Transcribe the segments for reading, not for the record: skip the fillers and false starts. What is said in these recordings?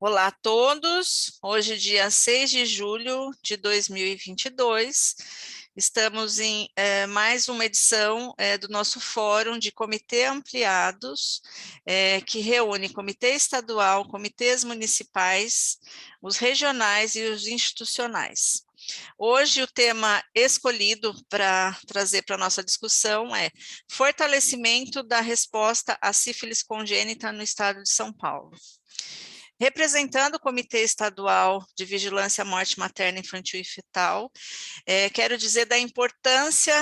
Olá a todos, hoje dia 6 de julho de 2022, estamos em mais uma edição do nosso Fórum de Comitê Ampliados, que reúne Comitê Estadual, comitês municipais, os regionais e os institucionais. Hoje o tema escolhido para trazer para a nossa discussão é fortalecimento da resposta à sífilis congênita no estado de São Paulo. Representando o Comitê Estadual de Vigilância à Morte Materna, Infantil e Fetal, quero dizer da importância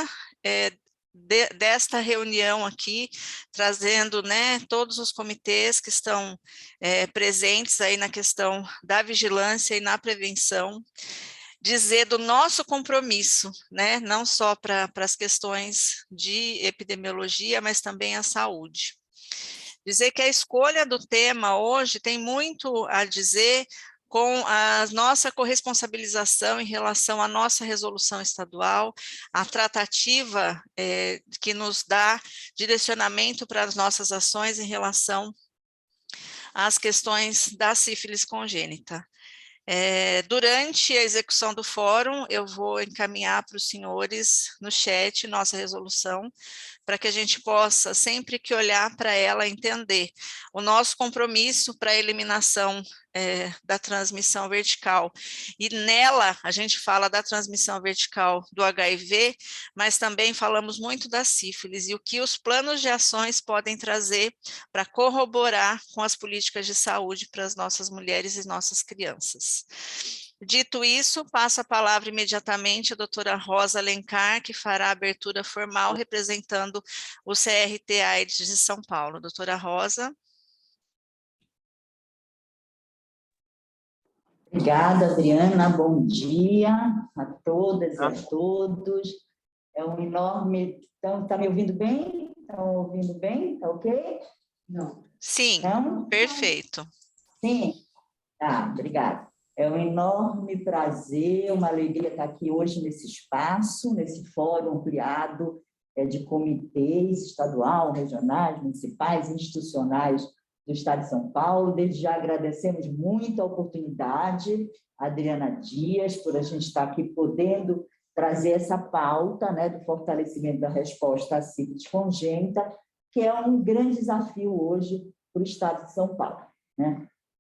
desta reunião aqui, trazendo todos os comitês que estão presentes aí na questão da vigilância e na prevenção, dizer do nosso compromisso, não só para as questões de epidemiologia, mas também a saúde. Dizer que a escolha do tema hoje tem muito a dizer com a nossa corresponsabilização em relação à nossa resolução estadual, a tratativa que nos dá direcionamento para as nossas ações em relação às questões da sífilis congênita. Durante a execução do fórum, eu vou encaminhar para os senhores no chat nossa resolução, para que a gente possa, sempre que olhar para ela, entender o nosso compromisso para a eliminação da transmissão vertical. E nela, a gente fala da transmissão vertical do HIV, mas também falamos muito da sífilis, e o que os planos de ações podem trazer para corroborar com as políticas de saúde para as nossas mulheres e nossas crianças. Dito isso, passo a palavra imediatamente à doutora Rosa Alencar, que fará a abertura formal representando o CRT-AIDS de São Paulo. Doutora Rosa. Obrigada, Adriana. Bom dia a todas e a todos. É um enorme... Então, está me ouvindo bem? Estão ouvindo bem? Está ok? Não. Sim, então, perfeito. Sim? Tá, obrigada. É um enorme prazer, uma alegria estar aqui hoje nesse espaço, nesse fórum ampliado de comitês estadual, regionais, municipais, institucionais do Estado de São Paulo. Desde já agradecemos muito a oportunidade, Adriana Dias, por a gente estar aqui podendo trazer essa pauta do fortalecimento da resposta à sífilis congênita, que é um grande desafio hoje para o Estado de São Paulo.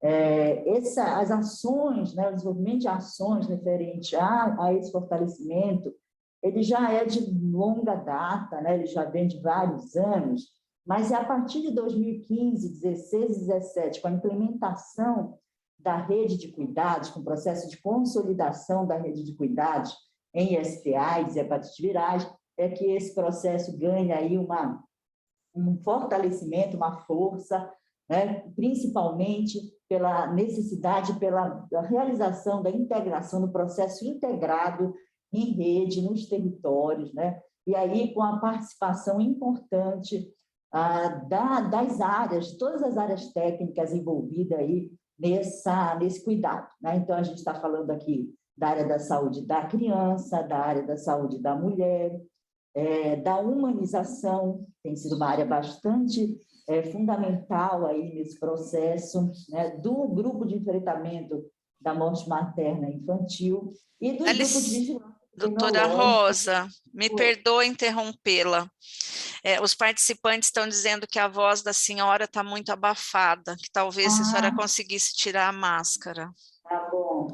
As ações, o desenvolvimento de ações referente a esse fortalecimento, ele já é de longa data, ele já vem de vários anos, mas é a partir de 2015, 16 e 17, com a implementação da rede de cuidados, com o processo de consolidação da rede de cuidados em IST/AIDS e hepatites virais, é que esse processo ganha aí um fortalecimento, uma força, principalmente pela necessidade, pela realização da integração, do processo integrado em rede, nos territórios, e aí com a participação importante das áreas, todas as áreas técnicas envolvidas aí nesse cuidado. Então, a gente está falando aqui da área da saúde da criança, da área da saúde da mulher, da humanização, tem sido uma área bastante fundamental aí nesse processo, do grupo de enfrentamento da morte materna e infantil e do grupo de vigilância. Doutora Rosa, me perdoa interrompê-la. Os participantes estão dizendo que a voz da senhora está muito abafada, que talvez se a senhora conseguisse tirar a máscara. Tá bom.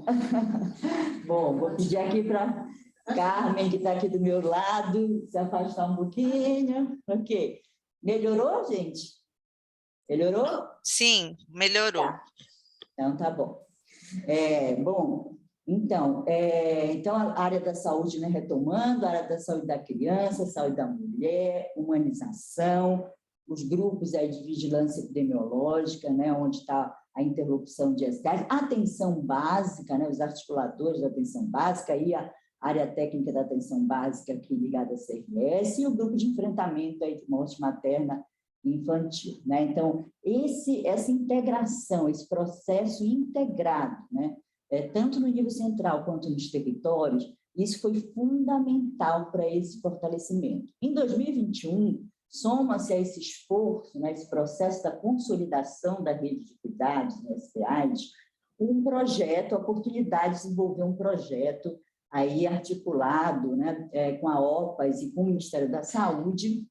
Bom, vou pedir aqui para Carmen, que está aqui do meu lado, se afastar um pouquinho. Ok. Melhorou, gente? Melhorou? Sim, melhorou. Tá. Então, tá bom. Então, a área da saúde, retomando, a área da saúde da criança, saúde da mulher, humanização, os grupos aí de vigilância epidemiológica, onde está a interlocução de STAs, atenção básica, os articuladores da atenção básica e a área técnica da atenção básica aqui ligada à CRS e o grupo de enfrentamento aí de morte materna e infantil. Então, essa integração, esse processo integrado, tanto no nível central quanto nos territórios, isso foi fundamental para esse fortalecimento. Em 2021, soma-se a esse esforço, esse processo da consolidação da rede de cuidados, IST/AIDS, um projeto, a oportunidade de desenvolver um projeto aí articulado, né, com a OPAS e com o Ministério da Saúde,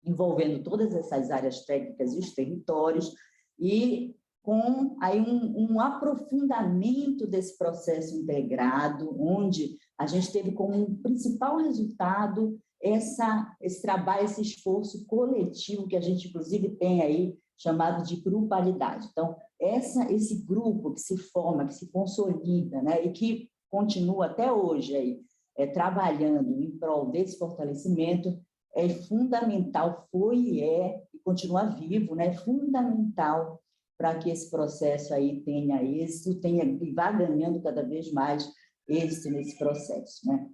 envolvendo todas essas áreas técnicas e os territórios, e com aí um aprofundamento desse processo integrado, onde a gente teve como principal resultado esse trabalho, esse esforço coletivo que a gente, inclusive, tem aí, chamado de grupalidade. Então, esse grupo que se forma, que se consolida, né, e que continua até hoje aí, trabalhando em prol desse fortalecimento, é fundamental, foi e continua vivo, né, fundamental para que esse processo aí tenha êxito, e vá ganhando cada vez mais êxito nesse processo, né?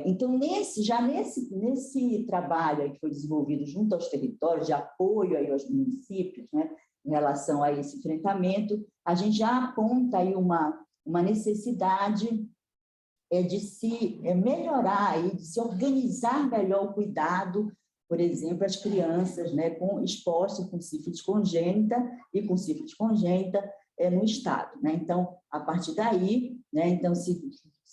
Então, nesse trabalho aí que foi desenvolvido junto aos territórios, de apoio aí aos municípios, né, em relação a esse enfrentamento, a gente já aponta aí uma necessidade de se melhorar, aí, de se organizar melhor o cuidado, por exemplo, as crianças, né, expostas com sífilis congênita e com sífilis congênita no Estado, né? Então, a partir daí, né, então se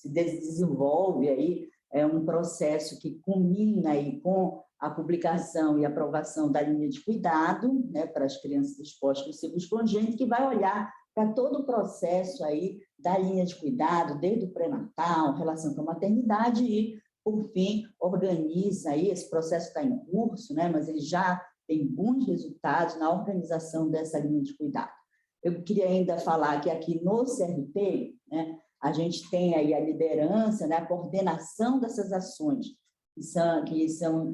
desenvolve aí um processo que culmina aí com a publicação e aprovação da linha de cuidado, né, para as crianças expostas com sífilis congênita, que vai olhar para todo o processo aí da linha de cuidado, desde o pré-natal, relação com a maternidade e, por fim, organiza aí, esse processo está em curso, né, mas ele já tem bons resultados na organização dessa linha de cuidado. Eu queria ainda falar que aqui no CRP, né, a gente tem aí a liderança, né, a coordenação dessas ações,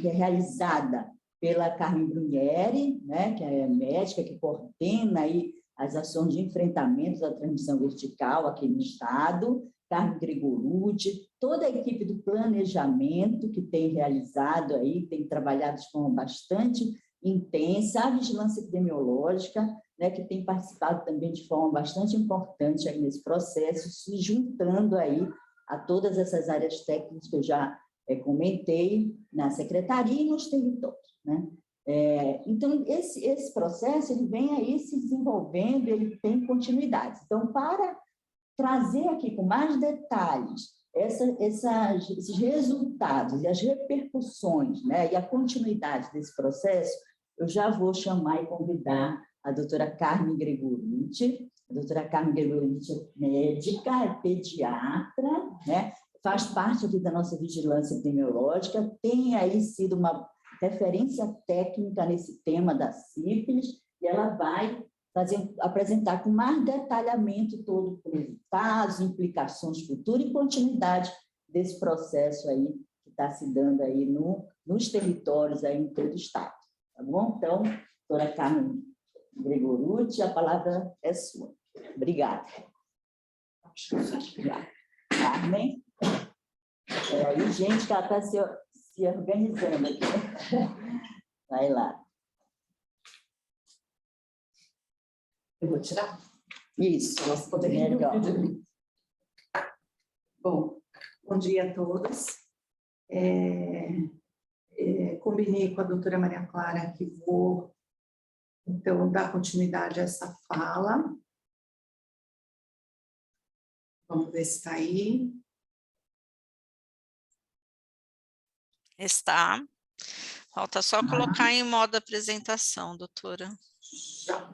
que é realizada pela Carmen Brunieri, né, que é médica, que coordena aí as ações de enfrentamento da transmissão vertical aqui no Estado, Carmen Gregorucci, toda a equipe do planejamento que tem realizado aí, tem trabalhado de forma bastante intensa, a vigilância epidemiológica, né, que tem participado também de forma bastante importante aí nesse processo, se juntando aí a todas essas áreas técnicas que eu já comentei na secretaria e nos territórios, né? Então, esse processo ele vem aí se desenvolvendo, ele tem continuidade. Então, para trazer aqui com mais detalhes esses resultados e as repercussões, né, e a continuidade desse processo, eu já vou chamar e convidar a doutora Carmen Gregorucci. A doutora Carmen Gregorucci é médica, é pediatra, né, faz parte aqui da nossa vigilância epidemiológica, tem aí sido uma referência técnica nesse tema da sífilis, e ela vai apresentar com mais detalhamento todo os resultados, implicações futuras e continuidade desse processo aí que está se dando aí nos territórios aí em todo o Estado. Tá bom? Então, doutora Carmen Gregorucci, a palavra é sua. Obrigada. Obrigada. Carmen. Aí, gente, que ela está se organizando aqui. Vai lá. Eu vou tirar? Isso, você poderia melhor. Bom dia a todos. Combinei com a doutora Maria Clara que vou, então, dar continuidade a essa fala. Vamos ver se está aí. Está. Falta só colocar em modo apresentação, doutora. Já.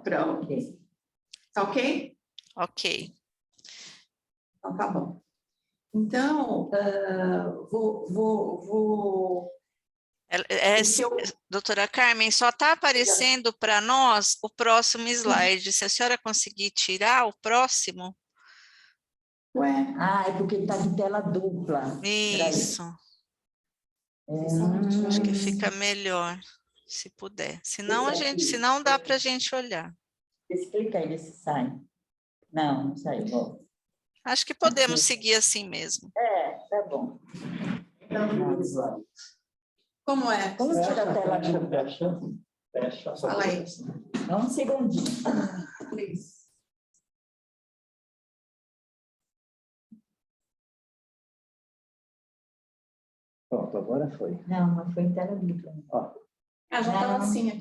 Pronto. Tá ok? Ok. Então, tá bom. Então, Doutora Carmen, só está aparecendo para nós o próximo slide. Se a senhora conseguir tirar o próximo. Ué? É porque está de tela dupla. Isso. Acho que fica melhor, se puder. Senão dá para a gente olhar. Explica aí se sai. Não sai. Bom. Acho que podemos seguir assim mesmo. Tá bom. Então, como é? Como tira a tela dupla? Fecha. Fala aí. Um segundinho. Isso. Pronto, agora foi. Não, mas foi em tela dupla. Ó, Ah, já está assim aqui.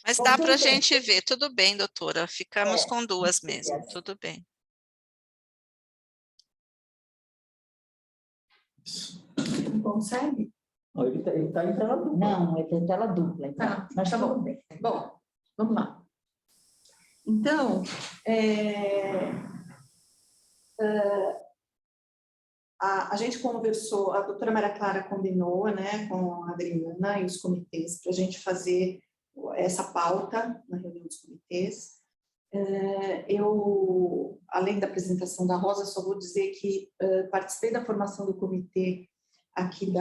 Mas Com dá para a certeza. gente ver, tudo bem, doutora, ficamos com duas mesmo, Yes. tudo bem. Não consegue? ó, ele tá em tela dupla. Não, é em tela dupla. Então. Tá, Mas tá tudo bom. bem. Bom, vamos lá. Então, a gente conversou, a doutora Maria Clara combinou, né, com a Adriana e os comitês para a gente fazer essa pauta na reunião dos comitês. Eu, além da apresentação da Rosa, só vou dizer que participei da formação do comitê aqui do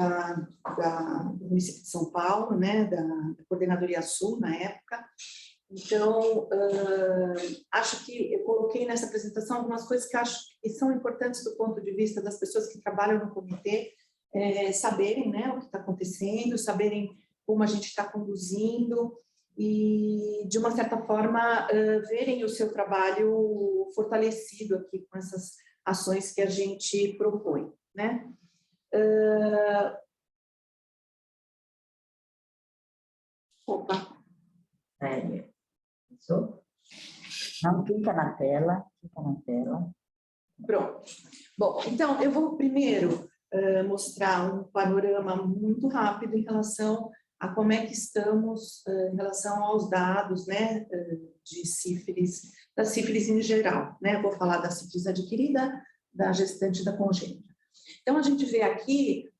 município de São Paulo, né, da Coordenadoria Sul, na época. Então, acho que eu coloquei nessa apresentação algumas coisas que acho que são importantes do ponto de vista das pessoas que trabalham no comitê, saberem, né, o que está acontecendo, saberem como a gente está conduzindo e, de uma certa forma, verem o seu trabalho fortalecido aqui com essas ações que a gente propõe, né? Opa! Isso. Não, clica na tela. Pronto. Bom, então, eu vou primeiro mostrar um panorama muito rápido em relação a como é que estamos em relação aos dados, né, de sífilis, da sífilis em geral, né? Vou falar da sífilis adquirida, da gestante e da congênita. Então, a gente vê aqui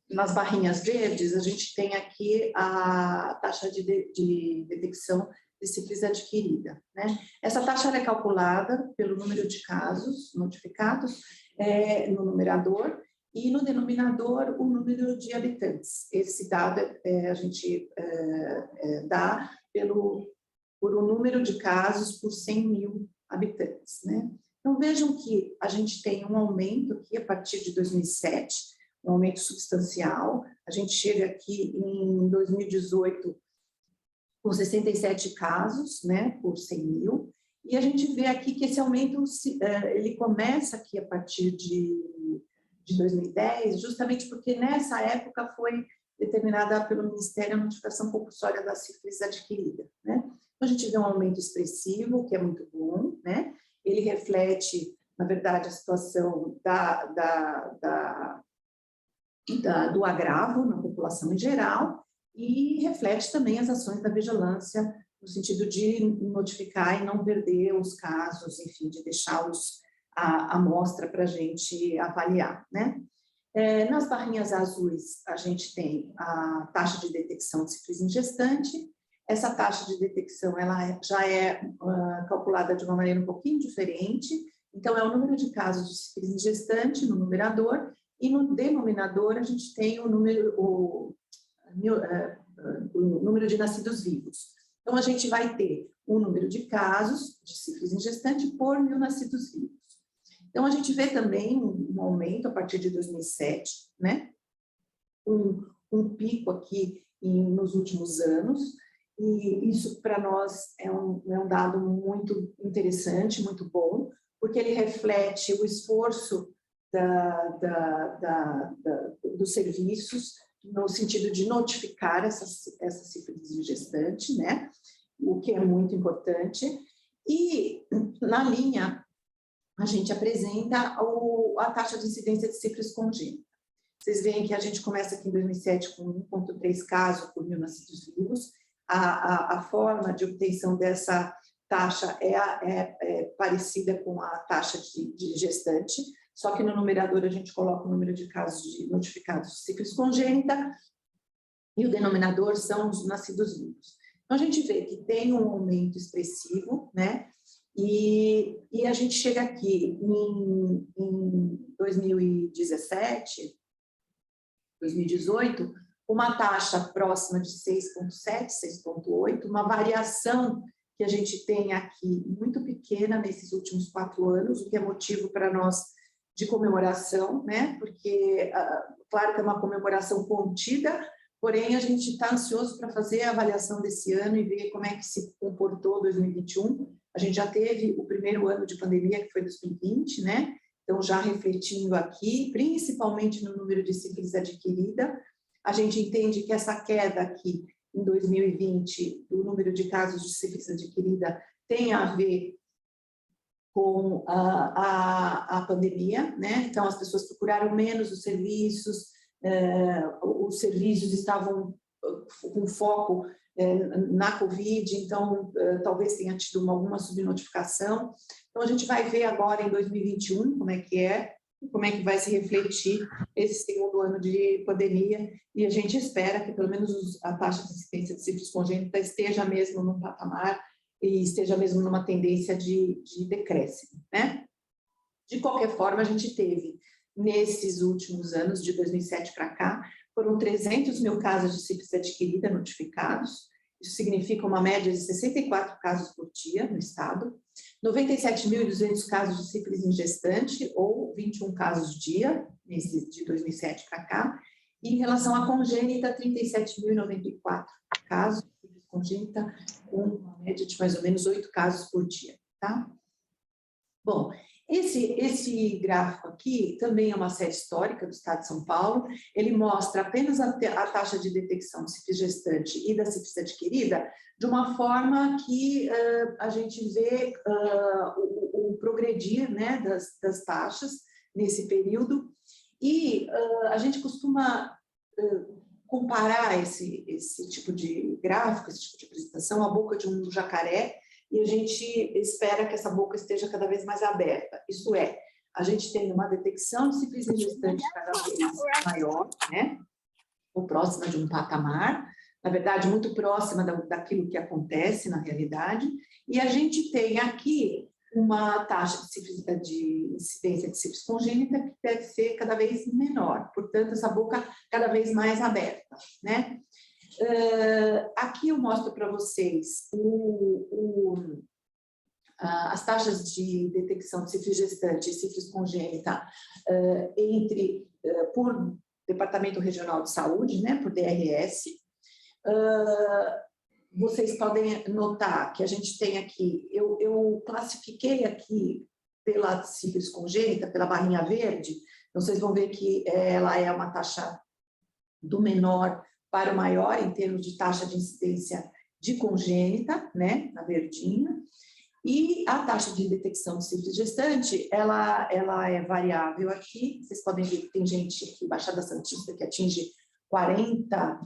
nas barrinhas verdes, a gente tem aqui a taxa de detecção de sífilis adquirida, né? Essa taxa é calculada pelo número de casos notificados no numerador e no denominador o número de habitantes. Esse dado a gente dá por um número de casos por 100 mil habitantes, né? Então, vejam que a gente tem um aumento aqui a partir de 2007, um aumento substancial. A gente chega aqui em 2018 com 67 casos, né, por 100 mil. E a gente vê aqui que esse aumento ele começa aqui a partir de 2010, justamente porque nessa época foi determinada pelo Ministério a notificação compulsória da sífilis adquirida, né? Então, a gente vê um aumento expressivo, que é muito bom, né? Ele reflete, na verdade, a situação do agravo na população em geral e reflete também as ações da vigilância no sentido de notificar e não perder os casos, enfim, de deixá-los à amostra para a gente avaliar, né? Nas barrinhas azuis, a gente tem a taxa de detecção de sífilis em gestante. Essa taxa de detecção ela já é calculada de uma maneira um pouquinho diferente. Então, é o número de casos de sífilis em gestante no numerador e no denominador a gente tem o número de nascidos vivos. Então, a gente vai ter o número de casos de sífilis em gestante por 1.000 nascidos vivos. Então, a gente vê também um aumento a partir de 2007, né? Um pico aqui nos últimos anos, e isso para nós é um dado muito interessante, muito bom, porque ele reflete o esforço dos serviços no sentido de notificar essa sífilis em gestante, né? O que é muito importante. E na linha a gente apresenta a taxa de incidência de sífilis congênita. Vocês veem que a gente começa aqui em 2007 com 1,3 casos por 1.000 nascidos vivos. A forma de obtenção dessa taxa é parecida com a taxa de gestante, só que no numerador a gente coloca o número de casos notificados de sífilis congênita e o denominador são os nascidos vivos. Então, a gente vê que tem um aumento expressivo, né? E a gente chega aqui em 2017, 2018, uma taxa próxima de 6,7, 6,8, uma variação que a gente tem aqui muito pequena nesses últimos 4 anos, o que é motivo para nós de comemoração, né? Porque, claro que é uma comemoração contida, porém a gente está ansioso para fazer a avaliação desse ano e ver como é que se comportou 2021, A gente já teve o primeiro ano de pandemia, que foi 2020, né? Então, já refletindo aqui, principalmente no número de sífilis adquirida, a gente entende que essa queda aqui, em 2020, do número de casos de sífilis adquirida, tem a ver com a pandemia, né? Então, as pessoas procuraram menos os serviços estavam com foco na Covid, então talvez tenha tido alguma subnotificação. Então, a gente vai ver agora em 2021 como é que vai se refletir esse segundo ano de pandemia, e a gente espera que pelo menos a taxa de incidência de sífilis congênita esteja mesmo num patamar e esteja mesmo numa tendência de decréscimo, né? De qualquer forma, a gente teve, nesses últimos anos, de 2007 para cá, foram 300 mil casos de sífilis adquirida notificados. Isso significa uma média de 64 casos por dia no estado, 97.200 casos de sífilis em gestante, ou 21 casos dia, de 2007 para cá. E em relação à congênita, 37.094 casos de sífilis congênita, com uma média de mais ou menos 8 casos por dia, tá? Bom, esse gráfico aqui também é uma série histórica do estado de São Paulo. Ele mostra apenas a taxa de detecção de sífilis gestante e da sífilis adquirida de uma forma que a gente vê o progredir, né, das taxas nesse período. E a gente costuma comparar esse tipo de gráfico, esse tipo de apresentação, à boca de um jacaré, e a gente espera que essa boca esteja cada vez mais aberta. Isso é, a gente tem uma detecção de sífilis em gestante cada vez maior, né? Ou próxima de um patamar, na verdade, muito próxima daquilo que acontece na realidade, e a gente tem aqui uma taxa de incidência de sífilis congênita que deve ser cada vez menor, portanto, essa boca cada vez mais aberta, né? Aqui eu mostro para vocês as taxas de detecção de sífilis gestante e sífilis congênita por Departamento Regional de Saúde, né, por DRS. Vocês podem notar que a gente tem aqui, eu classifiquei aqui pela sífilis congênita, pela barrinha verde, então vocês vão ver que ela é uma taxa do menor para o maior em termos de taxa de incidência de congênita, né, na verdinha, e a taxa de detecção de sífilis gestante, ela é variável aqui, vocês podem ver que tem gente aqui, Baixada Santista, que atinge 40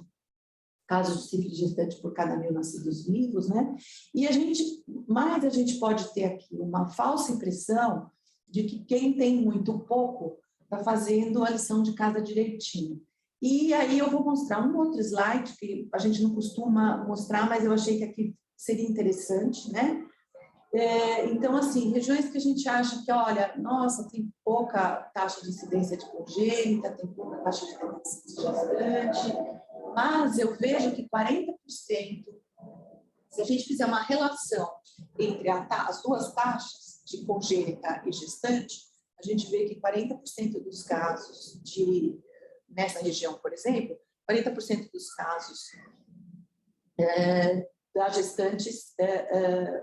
casos de sífilis gestante por cada 1.000 nascidos vivos, né, e a gente pode ter aqui uma falsa impressão de que quem tem muito pouco está fazendo a lição de casa direitinho. E aí eu vou mostrar um outro slide que a gente não costuma mostrar, mas eu achei que aqui seria interessante, né? Então, assim, regiões que a gente acha que, olha, nossa, tem pouca taxa de incidência de congênita, tem pouca taxa de gestante, mas eu vejo que 40%, se a gente fizer uma relação entre as duas taxas de congênita e gestante, a gente vê que 40% dos casos nessa região, por exemplo, 40% dos casos das gestantes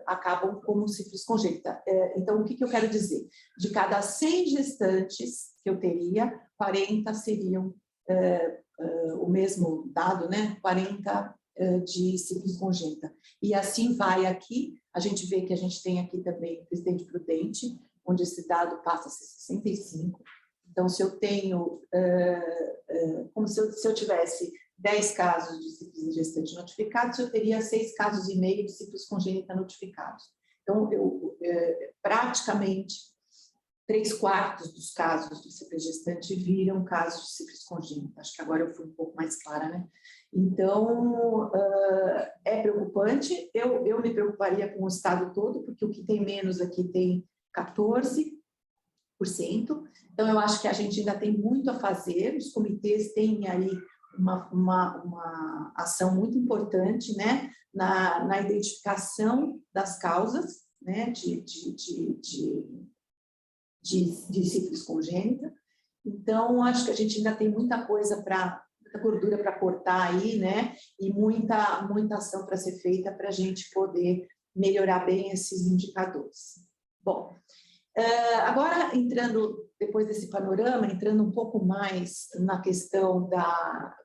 acabam como sífilis congênita. Então, o que eu quero dizer? De cada 100 gestantes que eu teria, 40 seriam o mesmo dado, né? 40 de sífilis congênita. E assim vai aqui, a gente vê que a gente tem aqui também o Presidente Prudente, onde esse dado passa a ser 65. Então, se eu tenho, como se eu tivesse 10 casos de sífilis gestante notificados, eu teria 6,5 casos de sífilis congênita notificados. Então, praticamente 3/4 dos casos de sífilis gestante viram casos de sífilis congênita. Acho que agora eu fui um pouco mais clara, né? Então, é preocupante. Eu me preocuparia com o estado todo, porque o que tem menos aqui tem 14%. Então, eu acho que a gente ainda tem muito a fazer, os comitês têm aí uma ação muito importante, né, na identificação das causas, né, de sífilis congênita. Então, acho que a gente ainda tem muita coisa muita gordura para cortar aí, né, e muita ação para ser feita para a gente poder melhorar bem esses indicadores. Bom, agora entrando, depois desse panorama, entrando um pouco mais na questão da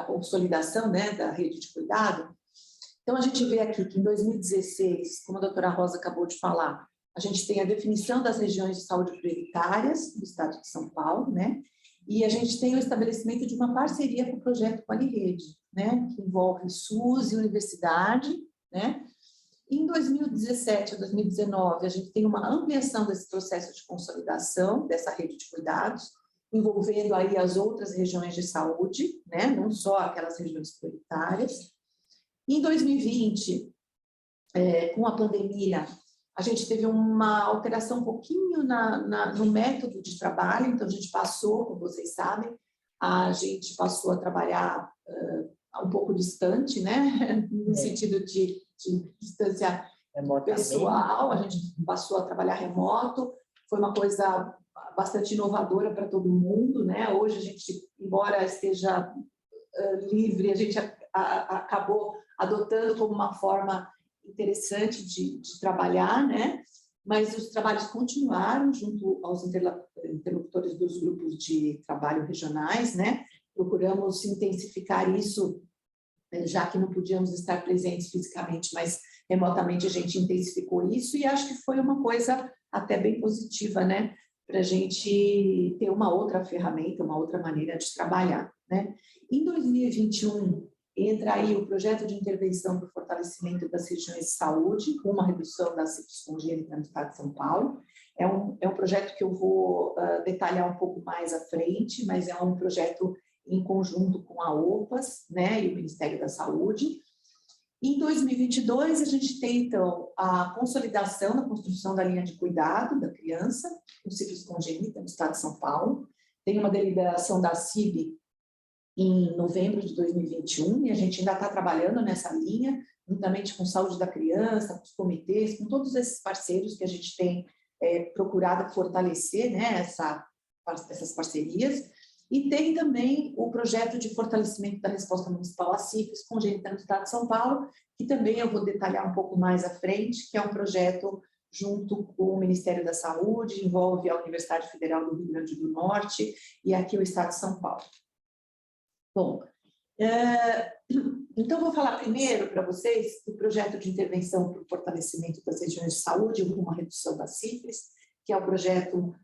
consolidação, né, da rede de cuidado. Então, a gente vê aqui que em 2016, como a doutora Rosa acabou de falar, a gente tem a definição das regiões de saúde prioritárias do estado de São Paulo, né? E a gente tem o estabelecimento de uma parceria com o projeto QualiRede, né? Que envolve SUS e universidade, né? E em 2017 a 2019, a gente tem uma ampliação desse processo de consolidação dessa rede de cuidados, envolvendo aí as outras regiões de saúde, né? Não só aquelas regiões prioritárias. Em 2020, com a pandemia, a gente teve uma alteração um pouquinho no método de trabalho, então a gente passou, como vocês sabem, a trabalhar um pouco distante, né? No sentido de distância pessoal, a gente passou a trabalhar remoto, foi uma coisa bastante inovadora para todo mundo, né? Hoje a gente, embora esteja livre, a gente acabou adotando como uma forma interessante de trabalhar, né? Mas os trabalhos continuaram junto aos interlocutores dos grupos de trabalho regionais, né? Procuramos intensificar isso, já que não podíamos estar presentes fisicamente, mas remotamente a gente intensificou isso e acho que foi uma coisa até bem positiva, né? Para a gente ter uma outra ferramenta, uma outra maneira de trabalhar, né? Em 2021, entra aí o projeto de intervenção para o fortalecimento das regiões de saúde, com uma redução da sífilis congênita no estado de São Paulo. É um projeto que eu vou detalhar um pouco mais à frente, mas é um projeto em conjunto com a OPAS, né, e o Ministério da Saúde. Em 2022, a gente tem, então, a consolidação da construção da linha de cuidado da criança com sífilis congênita no estado de São Paulo. Tem uma deliberação da CIB em novembro de 2021, e a gente ainda está trabalhando nessa linha, juntamente com saúde da criança, com os comitês, com todos esses parceiros que a gente tem procurado fortalecer, né, essas parcerias. E tem também o projeto de fortalecimento da resposta municipal à sífilis congênita no estado de São Paulo, que também eu vou detalhar um pouco mais à frente, que é um projeto junto com o Ministério da Saúde, envolve a Universidade Federal do Rio Grande do Norte e aqui o estado de São Paulo. Bom, então vou falar primeiro para vocês do projeto de intervenção para o fortalecimento das regiões de saúde rumo à redução da sífilis, que é o projeto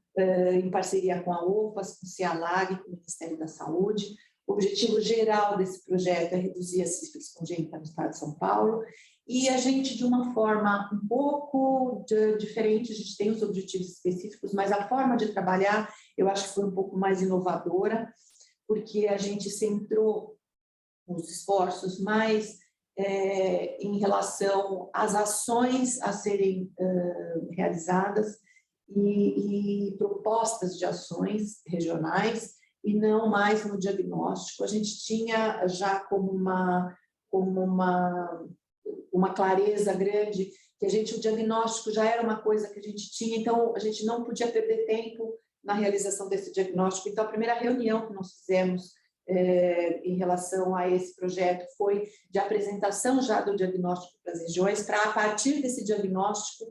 em parceria com a OPAS, com o CIALAG, com o Ministério da Saúde. O objetivo geral desse projeto é reduzir a sífilis congênita no estado de São Paulo, e a gente, de uma forma um pouco diferente, a gente tem os objetivos específicos, mas a forma de trabalhar eu acho que foi um pouco mais inovadora, porque a gente centrou os esforços mais em relação às ações a serem realizadas e propostas de ações regionais, e não mais no diagnóstico. A gente tinha já como uma clareza grande que o diagnóstico já era uma coisa que a gente tinha, então a gente não podia perder tempo na realização desse diagnóstico. Então, a primeira reunião que nós fizemos em relação a esse projeto foi de apresentação já do diagnóstico para as regiões, para, a partir desse diagnóstico,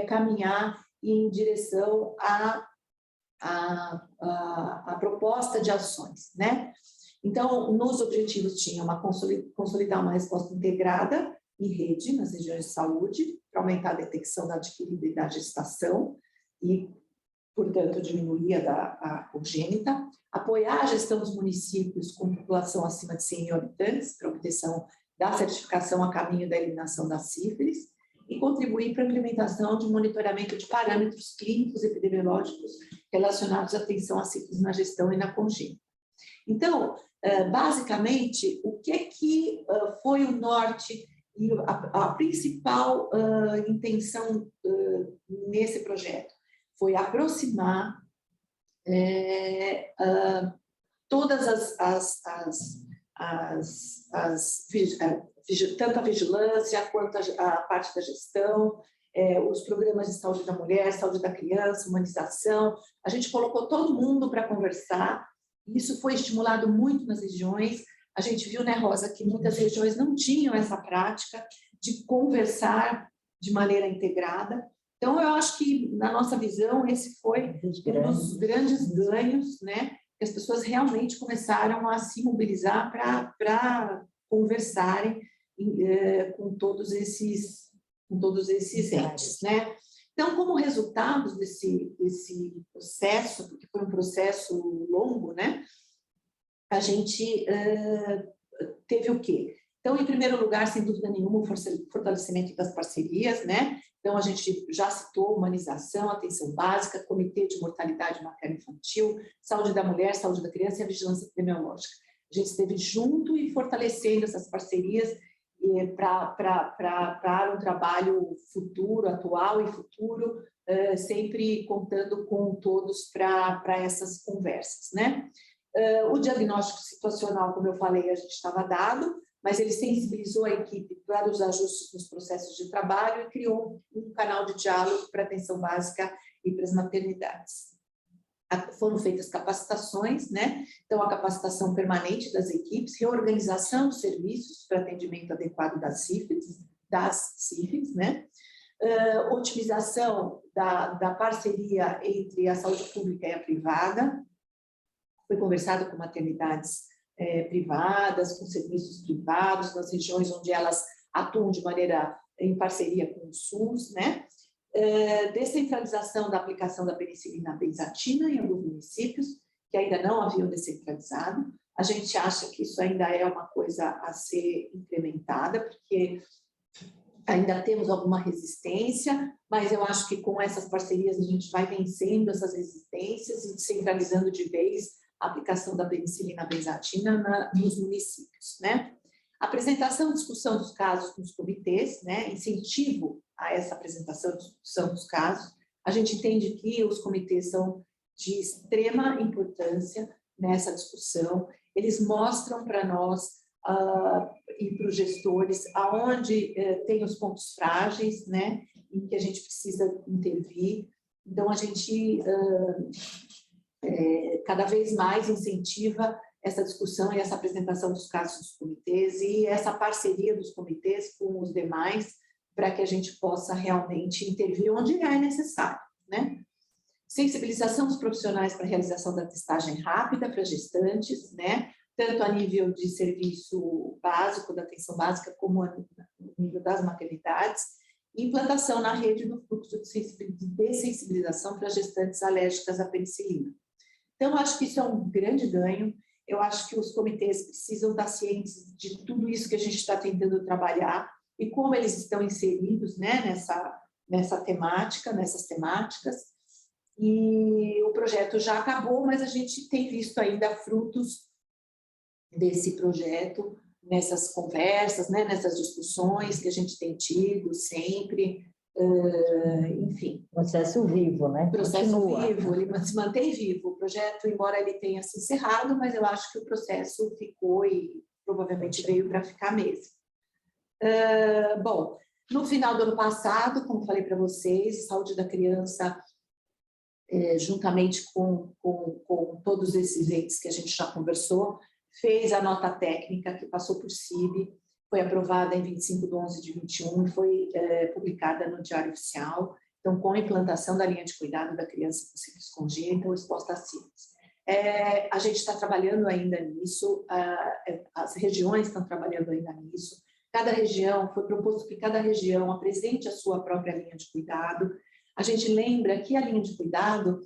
caminhar em direção à proposta de ações, né? Então, nos objetivos tinha consolidar uma resposta integrada em rede nas regiões de saúde, para aumentar a detecção da adquirida e da gestação, e portanto, diminuir a congênita, apoiar a gestão dos municípios com população acima de 100 mil habitantes, para obtenção da certificação a caminho da eliminação da sífilis, e contribuir para a implementação de monitoramento de parâmetros clínicos e epidemiológicos relacionados à atenção à sífilis na gestão e na congênita. Então, basicamente, o que foi o norte e a principal intenção nesse projeto? Foi aproximar todas tanto a vigilância quanto a parte da gestão, os programas de saúde da mulher, saúde da criança, humanização. A gente colocou todo mundo para conversar, isso foi estimulado muito nas regiões. A gente viu, né, Rosa, que muitas regiões não tinham essa prática de conversar de maneira integrada. Então, eu acho que, na nossa visão, esse foi um dos grandes ganhos, né? Que as pessoas realmente começaram a se mobilizar para conversarem com todos esses entes, né? Então, como resultado desse processo, porque foi um processo longo, né? A gente teve o quê? Então, em primeiro lugar, sem dúvida nenhuma, o fortalecimento das parcerias, né? Então, a gente já citou humanização, atenção básica, comitê de mortalidade materno-infantil, saúde da mulher, saúde da criança e a vigilância epidemiológica. A gente esteve junto e fortalecendo essas parcerias para um trabalho futuro, atual e futuro, sempre contando com todos para essas conversas, né? O diagnóstico situacional, como eu falei, a gente estava dado, mas ele sensibilizou a equipe para os ajustes nos processos de trabalho e criou um canal de diálogo para a atenção básica e para as maternidades. Foram feitas capacitações, né? Então, a capacitação permanente das equipes, reorganização dos serviços para atendimento adequado das CIFIDs, né? Otimização da parceria entre a saúde pública e a privada. Foi conversado com maternidades privadas, com serviços privados, nas regiões onde elas atuam de maneira em parceria com o SUS, né? Descentralização da aplicação da penicilina benzatina em alguns municípios, que ainda não haviam descentralizado. A gente acha que isso ainda é uma coisa a ser incrementada, porque ainda temos alguma resistência, mas eu acho que com essas parcerias a gente vai vencendo essas resistências e descentralizando de vez a aplicação da penicilina benzatina nos municípios, né? Apresentação e discussão dos casos nos comitês, né? Incentivo a essa apresentação e discussão dos casos. A gente entende que os comitês são de extrema importância nessa discussão. Eles mostram para nós e para os gestores aonde tem os pontos frágeis, né? Em que a gente precisa intervir. Então, a gente cada vez mais incentiva essa discussão e essa apresentação dos casos dos comitês e essa parceria dos comitês com os demais para que a gente possa realmente intervir onde é necessário, né? Sensibilização dos profissionais para a realização da testagem rápida para gestantes, né? Tanto a nível de serviço básico, da atenção básica, como a nível das maternidades, e implantação na rede do fluxo de dessensibilização para gestantes alérgicas à penicilina. Então, acho que isso é um grande ganho. Eu acho que os comitês precisam estar cientes de tudo isso que a gente está tentando trabalhar e como eles estão inseridos, né, nessa temática, nessas temáticas. E o projeto já acabou, mas a gente tem visto ainda frutos desse projeto nessas conversas, né, nessas discussões que a gente tem tido sempre. Enfim. Processo vivo, né? Processo Continua. vivo, ele se mantém vivo. O projeto, embora ele tenha se encerrado, mas eu acho que o processo ficou e provavelmente veio para ficar mesmo. Bom, no final do ano passado, como falei para vocês, Saúde da Criança, juntamente com todos esses entes que a gente já conversou, fez a nota técnica que passou por CIB, foi aprovada em 25/11/21 e foi publicada no Diário Oficial, então, com a implantação da linha de cuidado da criança com sífilis congênita ou exposta a sífilis. A gente está trabalhando ainda nisso, as regiões estão trabalhando ainda nisso, cada região, foi proposto que cada região apresente a sua própria linha de cuidado. A gente lembra que a linha de cuidado,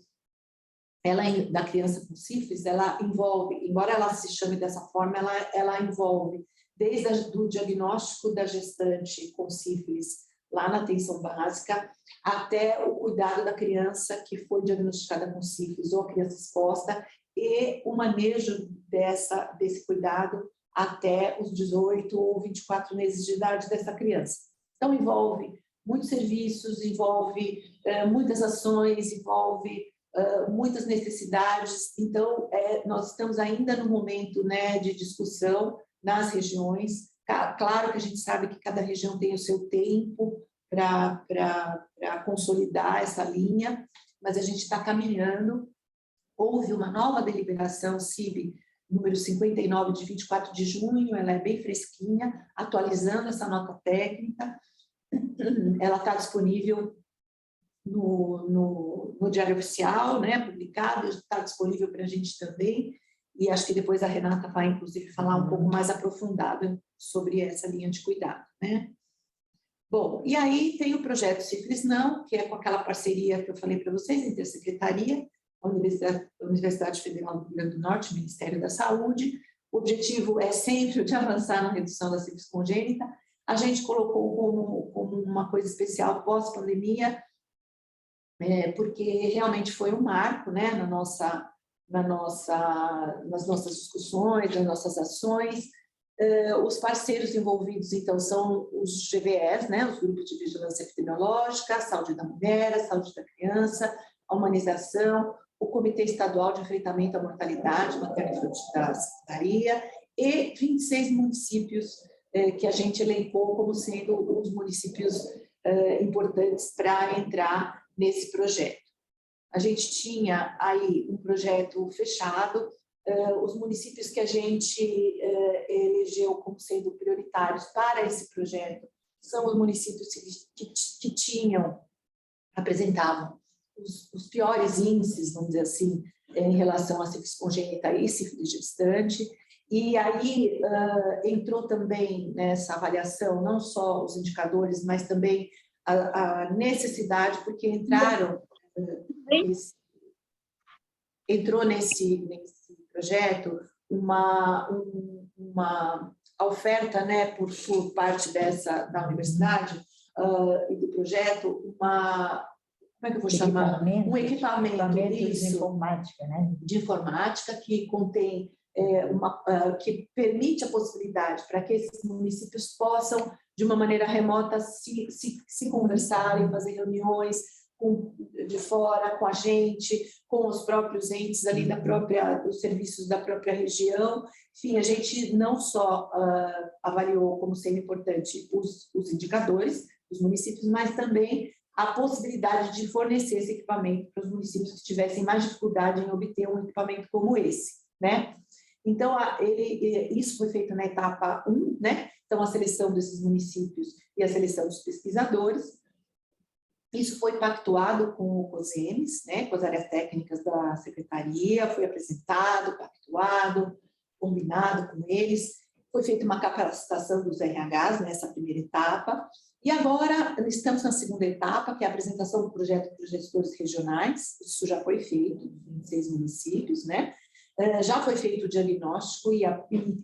da criança com sífilis, ela envolve, embora ela se chame dessa forma, ela envolve desde o diagnóstico da gestante com sífilis lá na atenção básica, até o cuidado da criança que foi diagnosticada com sífilis ou a criança exposta e o manejo desse cuidado até os 18 ou 24 meses de idade dessa criança. Então, envolve muitos serviços, envolve muitas ações, envolve muitas necessidades. Então, nós estamos ainda no momento, né, de discussão nas regiões. Claro que a gente sabe que cada região tem o seu tempo para consolidar essa linha, mas a gente está caminhando. Houve uma nova deliberação CIB número 59, de 24 de junho, ela é bem fresquinha, atualizando essa nota técnica. Ela está disponível no Diário Oficial, né, publicado, está disponível para a gente também, e acho que depois a Renata vai, inclusive, falar um pouco mais aprofundado sobre essa linha de cuidado, né? Bom, e aí tem o projeto Cifres Não, que é com aquela parceria que eu falei para vocês, entre a Secretaria, a Universidade Federal do Rio Grande do Norte, o Ministério da Saúde. O objetivo é sempre o de avançar na redução da sífilis congênita. A gente colocou como uma coisa especial pós-pandemia, porque realmente foi um marco, né, nas nossas discussões, nas nossas ações. Os parceiros envolvidos, então, são os GVEs, né, os Grupos de Vigilância Epidemiológica, a Saúde da Mulher, a Saúde da Criança, a Humanização, o Comitê Estadual de Enfrentamento à Mortalidade Materno-Infantil da Secretaria e 26 municípios que a gente elencou como sendo os municípios importantes para entrar nesse projeto. A gente tinha aí um projeto fechado, os municípios que a gente elegeu como sendo prioritários para esse projeto são os municípios que apresentavam os piores índices, vamos dizer assim, em relação à sífilis congênita e sífilis gestante. E aí entrou também nessa avaliação não só os indicadores, mas também a necessidade, porque entrou nesse projeto uma oferta, né, por parte da universidade e do projeto, como é que eu vou chamar? Um equipamento de informática, né? De informática que contém que permite a possibilidade para que esses municípios possam, de uma maneira remota, se conversarem, fazer reuniões de fora, com a gente, com os próprios entes ali dos serviços da própria região. Enfim, a gente não só avaliou como sendo importante os indicadores dos municípios, mas também a possibilidade de fornecer esse equipamento para os municípios que tivessem mais dificuldade em obter um equipamento como esse, né? Então, isso foi feito na etapa 1, né? Então, a seleção desses municípios e a seleção dos pesquisadores. Isso foi pactuado com o COSEMES, né? Com as áreas técnicas da Secretaria, foi apresentado, pactuado, combinado com eles. Foi feita uma capacitação dos RHs nessa primeira etapa. E agora estamos na segunda etapa, que é a apresentação do projeto para os gestores regionais. Isso já foi feito em 26 municípios, né? Já foi feito o diagnóstico e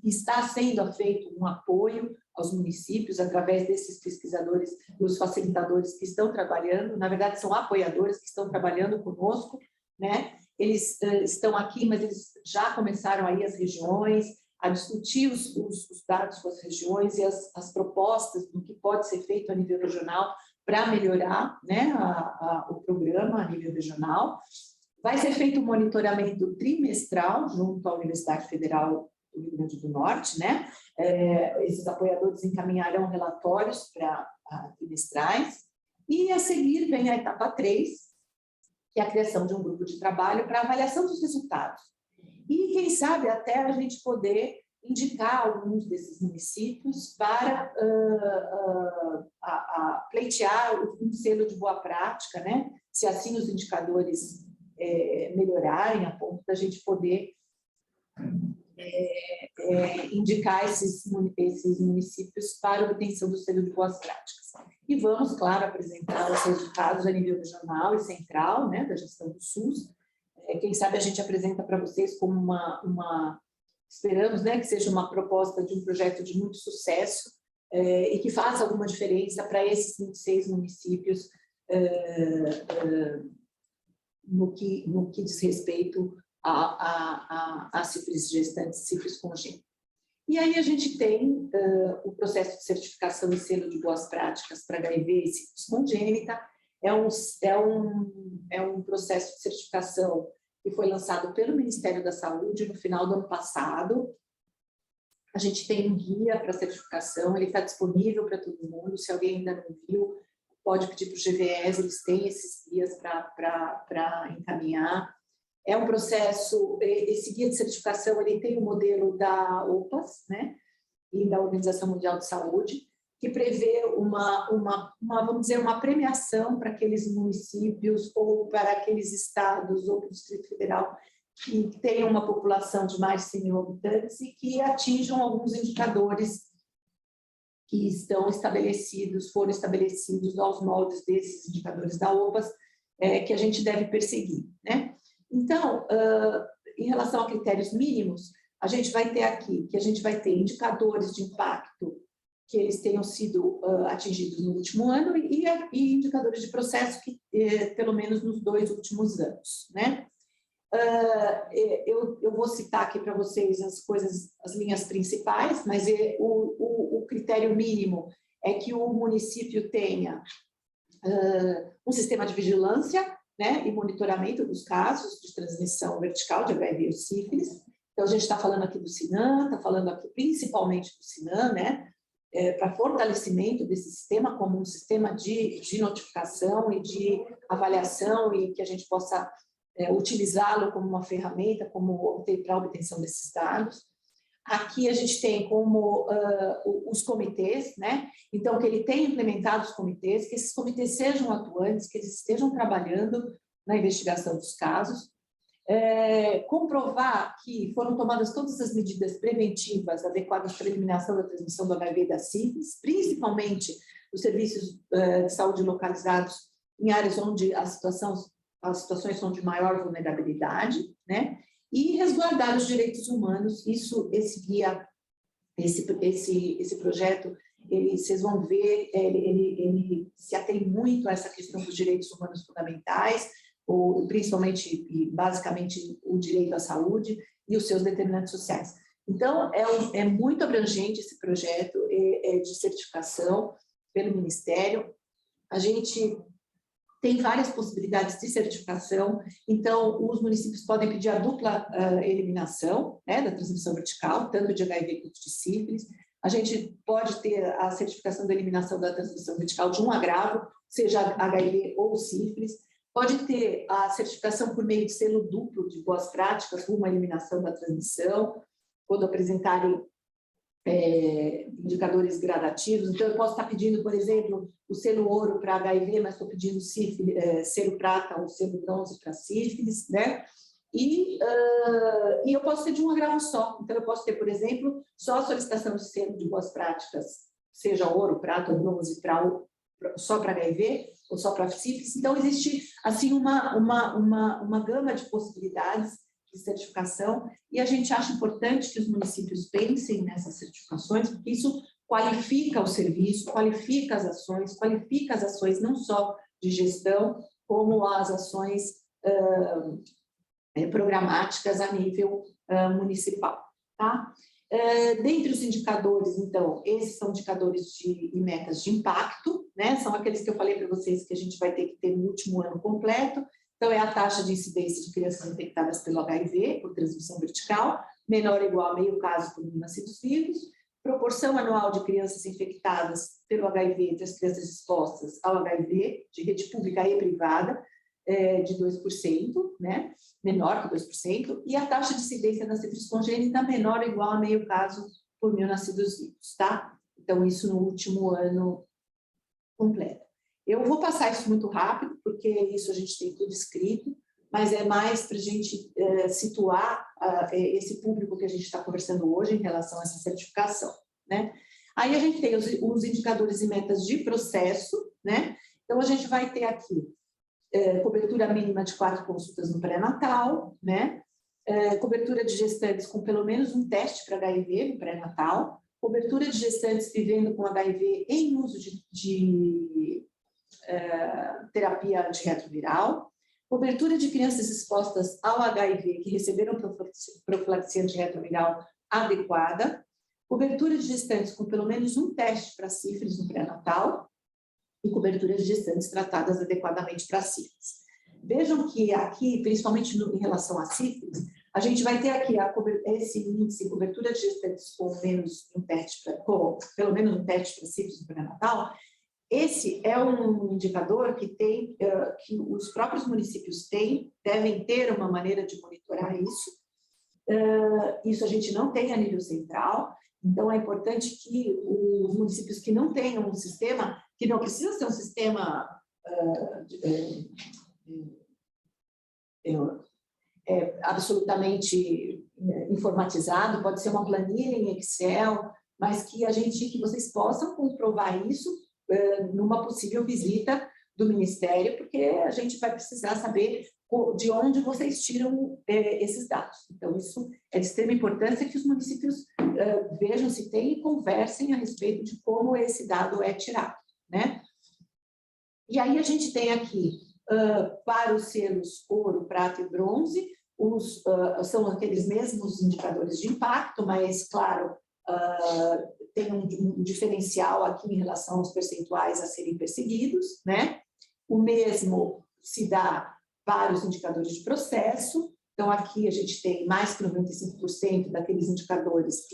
está sendo feito um apoio aos municípios através desses pesquisadores e os facilitadores que estão trabalhando. Na verdade, são apoiadores que estão trabalhando conosco, né? Eles estão aqui, mas eles já começaram aí as regiões a discutir os dados com as regiões e as propostas do que pode ser feito a nível regional para melhorar, né, o programa a nível regional. Vai ser feito um monitoramento trimestral junto à Universidade Federal do Rio Grande do Norte, né? Esses apoiadores encaminharão relatórios trimestrais. E a seguir vem a etapa 3, que é a criação de um grupo de trabalho para avaliação dos resultados. E, quem sabe, até a gente poder indicar alguns desses municípios para pleitear um selo de boa prática, né? Se assim os indicadores melhorarem, a ponto da gente poder indicar esses municípios para a obtenção do selo de boas práticas. E vamos, claro, apresentar os resultados a nível regional e central, né, da gestão do SUS. Quem sabe a gente apresenta para vocês como esperamos, né, que seja uma proposta de um projeto de muito sucesso e que faça alguma diferença para esses 26 municípios no que diz respeito a sífilis gestante, sífilis congênita. E aí a gente tem o processo de certificação e selo de boas práticas para HIV e sífilis congênita. É um processo de certificação que foi lançado pelo Ministério da Saúde no final do ano passado. A gente tem um guia para certificação, ele está disponível para todo mundo. Se alguém ainda não viu, pode pedir para o GVES, eles têm esses guias para encaminhar. É um processo, esse guia de certificação, ele tem o modelo da OPAS, né, e da Organização Mundial de Saúde, que prevê vamos dizer, uma premiação para aqueles municípios ou para aqueles estados ou para o Distrito Federal que tenham uma população de mais de 100 mil habitantes e que atinjam alguns indicadores que estão estabelecidos, foram estabelecidos aos moldes desses indicadores da OPAS, que a gente deve perseguir, né? Então, em relação a critérios mínimos, a gente vai ter aqui, que a gente vai ter indicadores de impacto que eles tenham sido atingidos no último ano e indicadores de processo que, pelo menos nos 2 últimos anos, né? Eu vou citar aqui para vocês as linhas principais, mas o critério mínimo é que o município tenha um sistema de vigilância, né, e monitoramento dos casos de transmissão vertical de HIV ou sífilis. Então, a gente está falando aqui do SINAM, está falando aqui principalmente do SINAM, né, para fortalecimento desse sistema como um sistema de notificação e de avaliação e que a gente possa utilizá-lo como uma ferramenta para a obtenção desses dados. Aqui a gente tem como os comitês, né? Então, que ele tenha implementado os comitês, que esses comitês sejam atuantes, que eles estejam trabalhando na investigação dos casos, comprovar que foram tomadas todas as medidas preventivas adequadas para a eliminação da transmissão do HIV e da sífilis, principalmente os serviços de saúde localizados em áreas onde as situações são de maior vulnerabilidade, né? E resguardar os direitos humanos. Esse guia, esse projeto, vocês vão ver, ele se atém muito a essa questão dos direitos humanos fundamentais, principalmente e basicamente o direito à saúde e os seus determinantes sociais. Então, é muito abrangente esse projeto de certificação pelo Ministério. A gente tem várias possibilidades de certificação, então os municípios podem pedir a dupla eliminação, né, da transmissão vertical, tanto de HIV quanto de sífilis. A gente pode ter a certificação da eliminação da transmissão vertical de um agravo, seja HIV ou sífilis. Pode ter a certificação por meio de selo duplo de boas práticas, rumo à eliminação da transmissão, quando apresentarem indicadores gradativos. Então, eu posso estar pedindo, por exemplo, o selo ouro para HIV, mas estou pedindo selo prata ou selo bronze para sífilis, né? E eu posso ter de um agravo só. Então, eu posso ter, por exemplo, só a solicitação de selo de boas práticas, seja ouro, prata ou bronze, só para HIV ou só para sífilis. Então, existe, assim, uma gama de possibilidades de certificação, e a gente acha importante que os municípios pensem nessas certificações, porque isso qualifica o serviço, qualifica as ações não só de gestão, como as ações programáticas a nível municipal, tá? Dentre os indicadores, então, esses são indicadores e metas de impacto, né? São aqueles que eu falei para vocês que a gente vai ter que ter no último ano completo. Então, é a taxa de incidência de crianças infectadas pelo HIV, por transmissão vertical, menor ou igual a meio caso por mil nascidos vivos, proporção anual de crianças infectadas pelo HIV entre as crianças expostas ao HIV, de rede pública e privada, de 2%, né? Menor que 2%, e a taxa de incidência da sífilis congênita menor ou igual a meio caso por mil nascidos vivos, tá? Então, isso no último ano completo. Eu vou passar isso muito rápido, porque isso a gente tem tudo escrito, mas é mais para a gente situar esse público que a gente está conversando hoje em relação a essa certificação, né? Aí a gente tem os indicadores e metas de processo, né? Então, a gente vai ter aqui cobertura mínima de 4 consultas no pré-natal, né? Cobertura de gestantes com pelo menos um teste para HIV no pré-natal, cobertura de gestantes vivendo com HIV em uso de terapia antirretroviral, cobertura de crianças expostas ao HIV que receberam profilaxia antirretroviral adequada, cobertura de gestantes com pelo menos um teste para sífilis no pré-natal e cobertura de gestantes tratadas adequadamente para sífilis. Vejam que aqui, principalmente em relação a sífilis, a gente vai ter aqui esse índice de cobertura de gestantes com pelo menos um teste para sífilis no pré-natal. esse é um indicador que que os próprios municípios devem ter uma maneira de monitorar isso. Isso a gente não tem a nível central, então é importante que os municípios que não tenham um sistema, que não precisa ser um sistema absolutamente informatizado, pode ser uma planilha em Excel, mas que vocês possam comprovar isso numa possível visita do Ministério, porque a gente vai precisar saber de onde vocês tiram esses dados. Então, isso é de extrema importância que os municípios vejam se tem e conversem a respeito de como esse dado é tirado, né? E aí a gente tem aqui, para os selos ouro, prata e bronze, são aqueles mesmos indicadores de impacto, mas, claro, tem um diferencial aqui em relação aos percentuais a serem perseguidos, né? O mesmo se dá para os indicadores de processo. Então, aqui a gente tem mais que 95% daqueles indicadores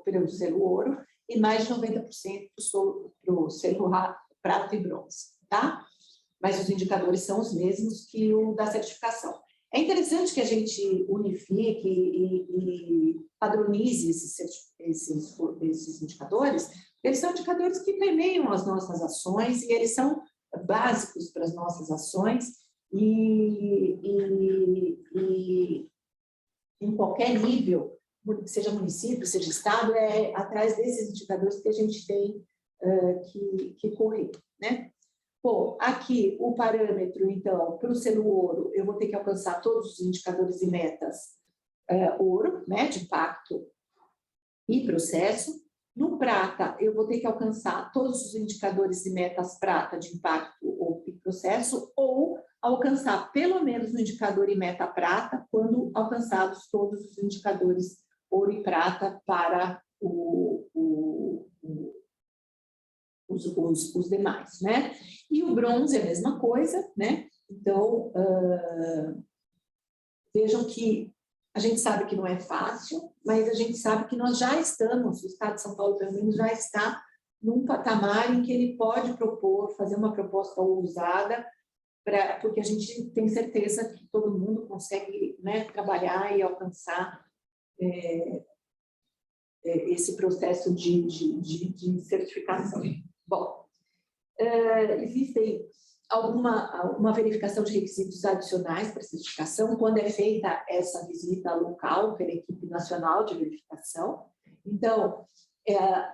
para o selo ouro e mais de 90% para o selo prata e bronze, tá? Mas os indicadores são os mesmos que o da certificação. É interessante que a gente unifique e padronize esses indicadores. Eles são indicadores que permeiam as nossas ações e eles são básicos para as nossas ações e em qualquer nível, seja município, seja estado, é atrás desses indicadores que a gente tem que correr, né? Bom, aqui o parâmetro, então, para o selo ouro, eu vou ter que alcançar todos os indicadores e metas ouro, né, de impacto e processo. No prata, eu vou ter que alcançar todos os indicadores e metas prata de impacto ou processo, ou alcançar pelo menos o indicador e meta prata, quando alcançados todos os indicadores ouro e prata para os demais, né? E o bronze é a mesma coisa, né? Então, vejam que a gente sabe que não é fácil, mas a gente sabe que nós já estamos, o Estado de São Paulo, pelo menos, já está num patamar em que ele pode fazer uma proposta ousada, porque a gente tem certeza que todo mundo consegue, né, trabalhar e alcançar esse processo de certificação. Bom, existem uma verificação de requisitos adicionais para certificação quando é feita essa visita local pela equipe nacional de verificação. Então,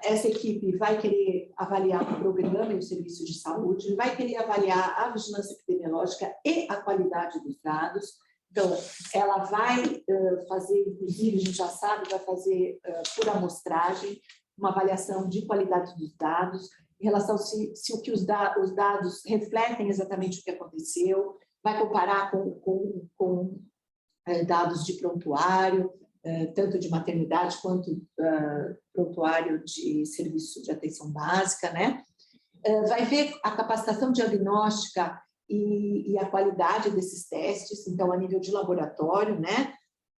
essa equipe vai querer avaliar o programa e o serviço de saúde, vai querer avaliar a vigilância epidemiológica e a qualidade dos dados. Então, ela vai fazer, inclusive, a gente já sabe, vai fazer por amostragem uma avaliação de qualidade dos dados, em relação se os dados refletem exatamente o que aconteceu, vai comparar com dados de prontuário, tanto de maternidade quanto prontuário de serviço de atenção básica, né? Vai ver a capacitação diagnóstica e a qualidade desses testes, então, a nível de laboratório, né?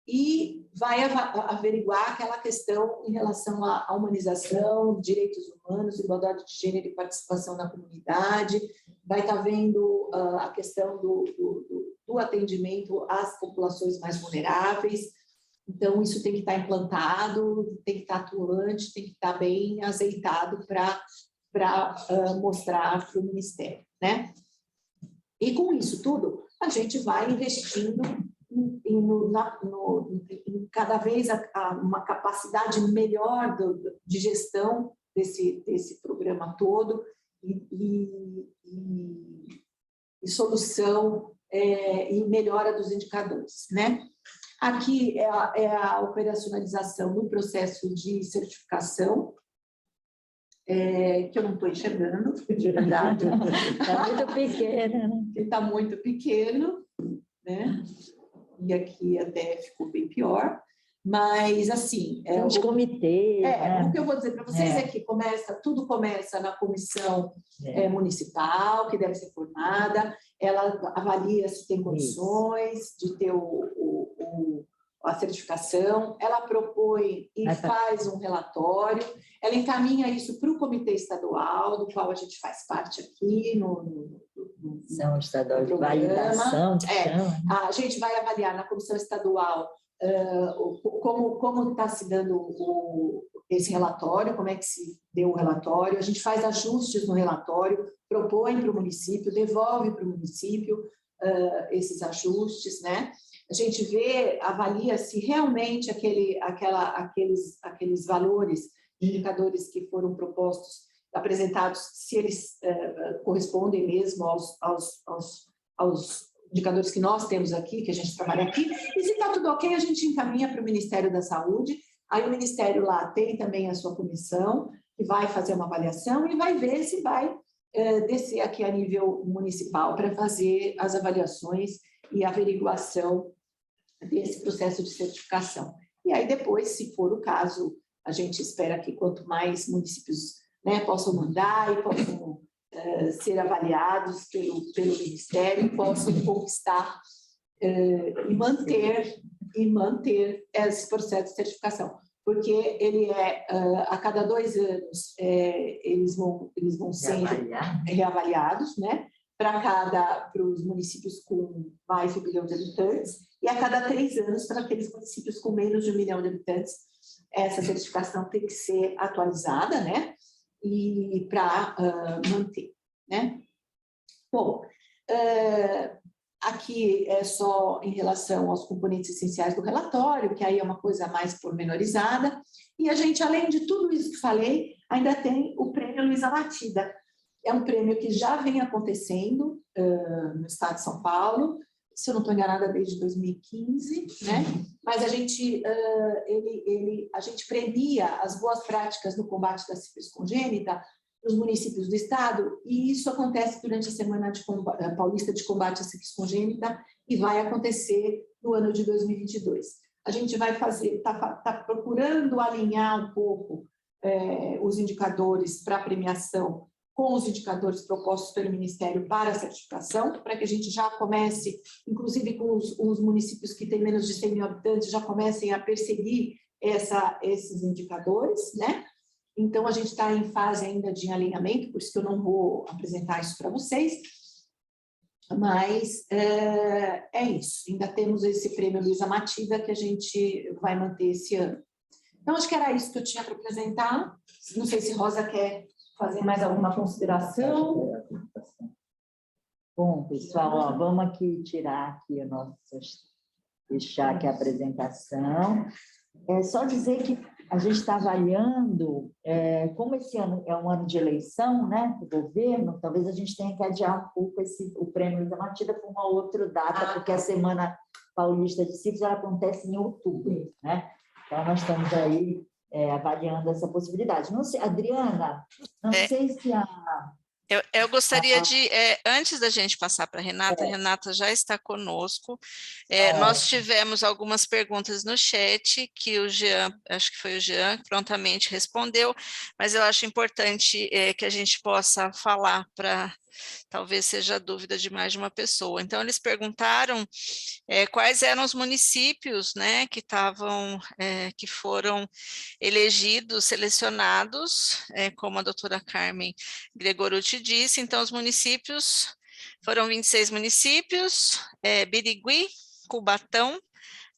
E vai averiguar aquela questão em relação à humanização, direitos humanos, igualdade de gênero e participação na comunidade, vai estar vendo a questão do atendimento às populações mais vulneráveis. Então, isso tem que estar implantado, tem que estar atuante, tem que estar bem azeitado para mostrar para o Ministério, né? E com isso tudo, a gente vai investindo em cada vez uma capacidade melhor de gestão desse programa todo e solução e melhora dos indicadores, né? Aqui é a operacionalização no processo de certificação, que eu não estou enxergando, de verdade. Está muito pequeno, né? Está muito pequeno, né? E aqui até ficou bem pior, mas assim... Os comitês, né? O que eu vou dizer para vocês é que tudo começa na comissão municipal, que deve ser formada, ela avalia se tem condições de ter a certificação, ela propõe e faz um relatório, ela encaminha isso para o comitê estadual, do qual a gente faz parte aqui no Comissão estadual de validação, que chama. A gente vai avaliar na comissão estadual como está se dando esse relatório, como é que se deu o relatório, a gente faz ajustes no relatório, propõe para o município, devolve para o município esses ajustes, né? A gente vê, avalia se realmente aqueles valores, indicadores que foram propostos, apresentados, se eles correspondem mesmo aos indicadores que nós temos aqui, que a gente trabalha aqui, e se está tudo ok, a gente encaminha para o Ministério da Saúde, aí o Ministério lá tem também a sua comissão, que vai fazer uma avaliação e vai ver se vai descer aqui a nível municipal para fazer as avaliações e averiguação desse processo de certificação. E aí depois, se for o caso, a gente espera que quanto mais municípios, né, possam mandar e possam ser avaliados pelo Ministério, possam conquistar e manter esse processo de certificação, porque ele a cada 2 anos eles vão sendo reavaliados, né, para os municípios com mais de 1 milhão de habitantes, e a cada 3 anos para aqueles municípios com menos de 1 milhão de habitantes, essa certificação tem que ser atualizada, né, e para manter, né. Bom, aqui é só em relação aos componentes essenciais do relatório, que aí é uma coisa mais pormenorizada, e a gente, além de tudo isso que falei, ainda tem o Prêmio Luiza Matida. É um prêmio que já vem acontecendo no estado de São Paulo, se eu não estou enganada, desde 2015, né? Mas a gente premia as boas práticas no combate da sífilis congênita nos municípios do estado, e isso acontece durante a Semana Paulista de Combate à Sífilis Congênita e vai acontecer no ano de 2022. A gente vai está procurando alinhar um pouco os indicadores para a premiação com os indicadores propostos pelo Ministério para a certificação, para que a gente já comece, inclusive com os municípios que têm menos de 100 mil habitantes, já comecem a perseguir esses indicadores, né? Então, a gente está em fase ainda de alinhamento, por isso que eu não vou apresentar isso para vocês, mas é isso. Ainda temos esse prêmio Luiza Matida que a gente vai manter esse ano. Então, acho que era isso que eu tinha para apresentar. Não sei se Rosa quer fazer mais alguma consideração. Bom, pessoal, ó, vamos aqui tirar aqui deixar aqui a apresentação. É só dizer que a gente está avaliando, como esse ano é um ano de eleição, né, do governo, talvez a gente tenha que adiar um pouco o Prêmio Luiza Matida para uma outra data, porque a Semana Paulista de Sífilis acontece em outubro, né? Então, nós estamos aí avaliando essa possibilidade. Não sei, Adriana, não sei se Eu gostaria de, antes da gente passar para a Renata já está conosco. Nós tivemos algumas perguntas no chat que o Jean, acho que foi o Jean, prontamente respondeu, mas eu acho importante que a gente possa falar para talvez seja a dúvida de mais de uma pessoa. Então, eles perguntaram quais eram os municípios, né, que foram elegidos, selecionados, como a doutora Carmen Gregorucci disse. Então, os municípios foram 26 municípios, Birigui, Cubatão,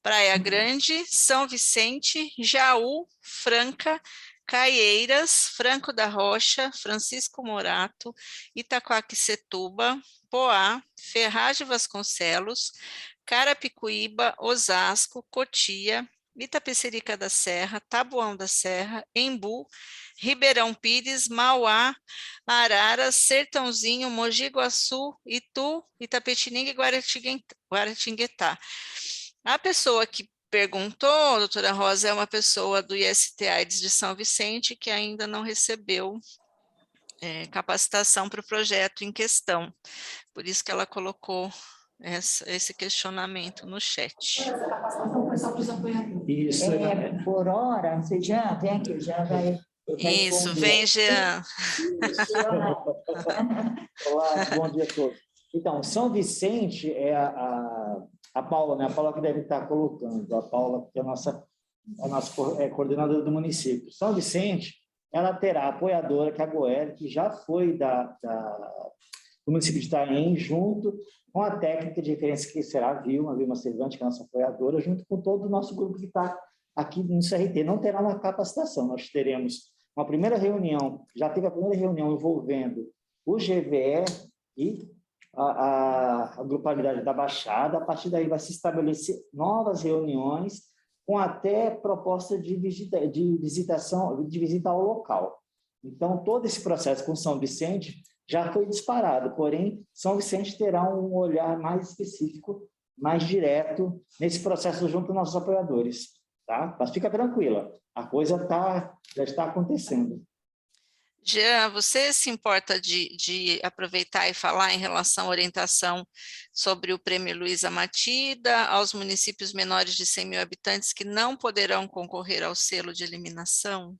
Praia Grande, São Vicente, Jaú, Franca, Caieiras, Franco da Rocha, Francisco Morato, Itaquaquecetuba, Poá, Ferraz de Vasconcelos, Carapicuíba, Osasco, Cotia, Itapecerica da Serra, Taboão da Serra, Embu, Ribeirão Pires, Mauá, Araras, Sertãozinho, Mogi Guaçu, Itu, Itapetininga e Guaratinguetá. A pessoa que perguntou, doutora Rosa, é uma pessoa do IST-AIDS de São Vicente que ainda não recebeu capacitação para o projeto em questão. Por isso que ela colocou esse questionamento no chat. Essa capacitação foi só para os apoiadores. Isso. por hora, não sei, Jean, vem aqui, Jean vai... Isso, vem, Jean. Olá, bom dia a todos. Então, São Vicente é a Paula, né? A Paula que deve estar colocando, a Paula, que é a nossa coordenadora do município. São Vicente, ela terá apoiadora, que é a Goel, que já foi do município de Itaém, junto com a técnica de referência que será a Vilma Cervante, que é a nossa apoiadora, junto com todo o nosso grupo que está aqui no CRT. Não terá uma capacitação, nós teremos uma primeira reunião, já teve a primeira reunião envolvendo o GVE e a grupalidade da Baixada. A partir daí vai se estabelecer novas reuniões com até proposta de visita ao local. Então, todo esse processo com São Vicente já foi disparado, porém, São Vicente terá um olhar mais específico, mais direto nesse processo junto aos nossos apoiadores. Tá? Mas fica tranquila, a coisa já está acontecendo. Jean, você se importa de aproveitar e falar em relação à orientação sobre o Prêmio Luiza Matida aos municípios menores de 100 mil habitantes que não poderão concorrer ao selo de eliminação?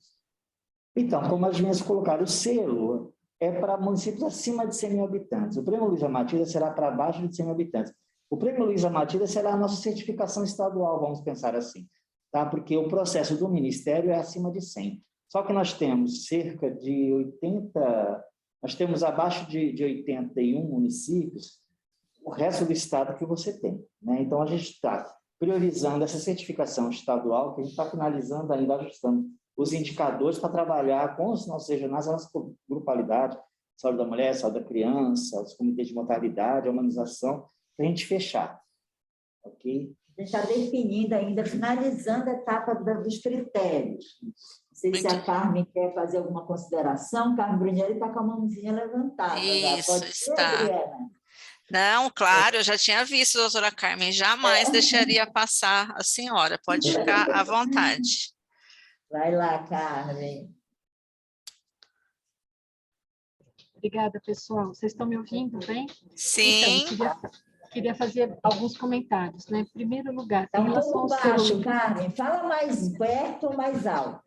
Então, como as meninas colocaram, o selo é para municípios acima de 100 mil habitantes. O Prêmio Luiza Matida será para abaixo de 100 mil habitantes. O Prêmio Luiza Matida será a nossa certificação estadual, vamos pensar assim, tá? Porque o processo do Ministério é acima de 100. Só que nós temos cerca de 80, nós temos abaixo de 81 municípios, o resto do estado que você tem, né? Então, a gente está priorizando essa certificação estadual, que a gente está finalizando ainda, ajustando os indicadores para trabalhar com os nossos regionais, a nossa grupalidade, saúde da mulher, saúde da criança, os comitês de mortalidade, a humanização, para a gente fechar, ok? A gente está definindo ainda, finalizando a etapa dos critérios. Não sei se a Carmen quer fazer alguma consideração. Carmen Brunieri está com a mãozinha levantada. Isso, Pode ser, está. Adriana? Não, claro, eu já tinha visto, doutora Carmen, jamais deixaria passar a senhora, pode ficar à vontade. Vai lá, Carmen. Obrigada, pessoal. Vocês estão me ouvindo bem? Sim. Então, queria fazer alguns comentários, né? Em primeiro lugar, Está em um relação pouco ao baixo, celular. Carmen. Fala mais perto ou mais alto?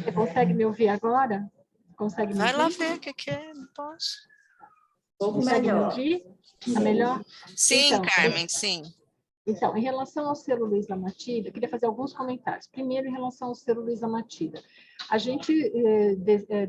Você consegue me ouvir agora? Consegue me Vai ouvir? lá ver o que é, não posso. Um pouco Consegue me melhor. ouvir? Está melhor? Sim, Então, Carmen, sim. Então, em relação ao selo Luiza Matida, eu queria fazer alguns comentários. Primeiro, em relação ao selo Luiza Matida. A gente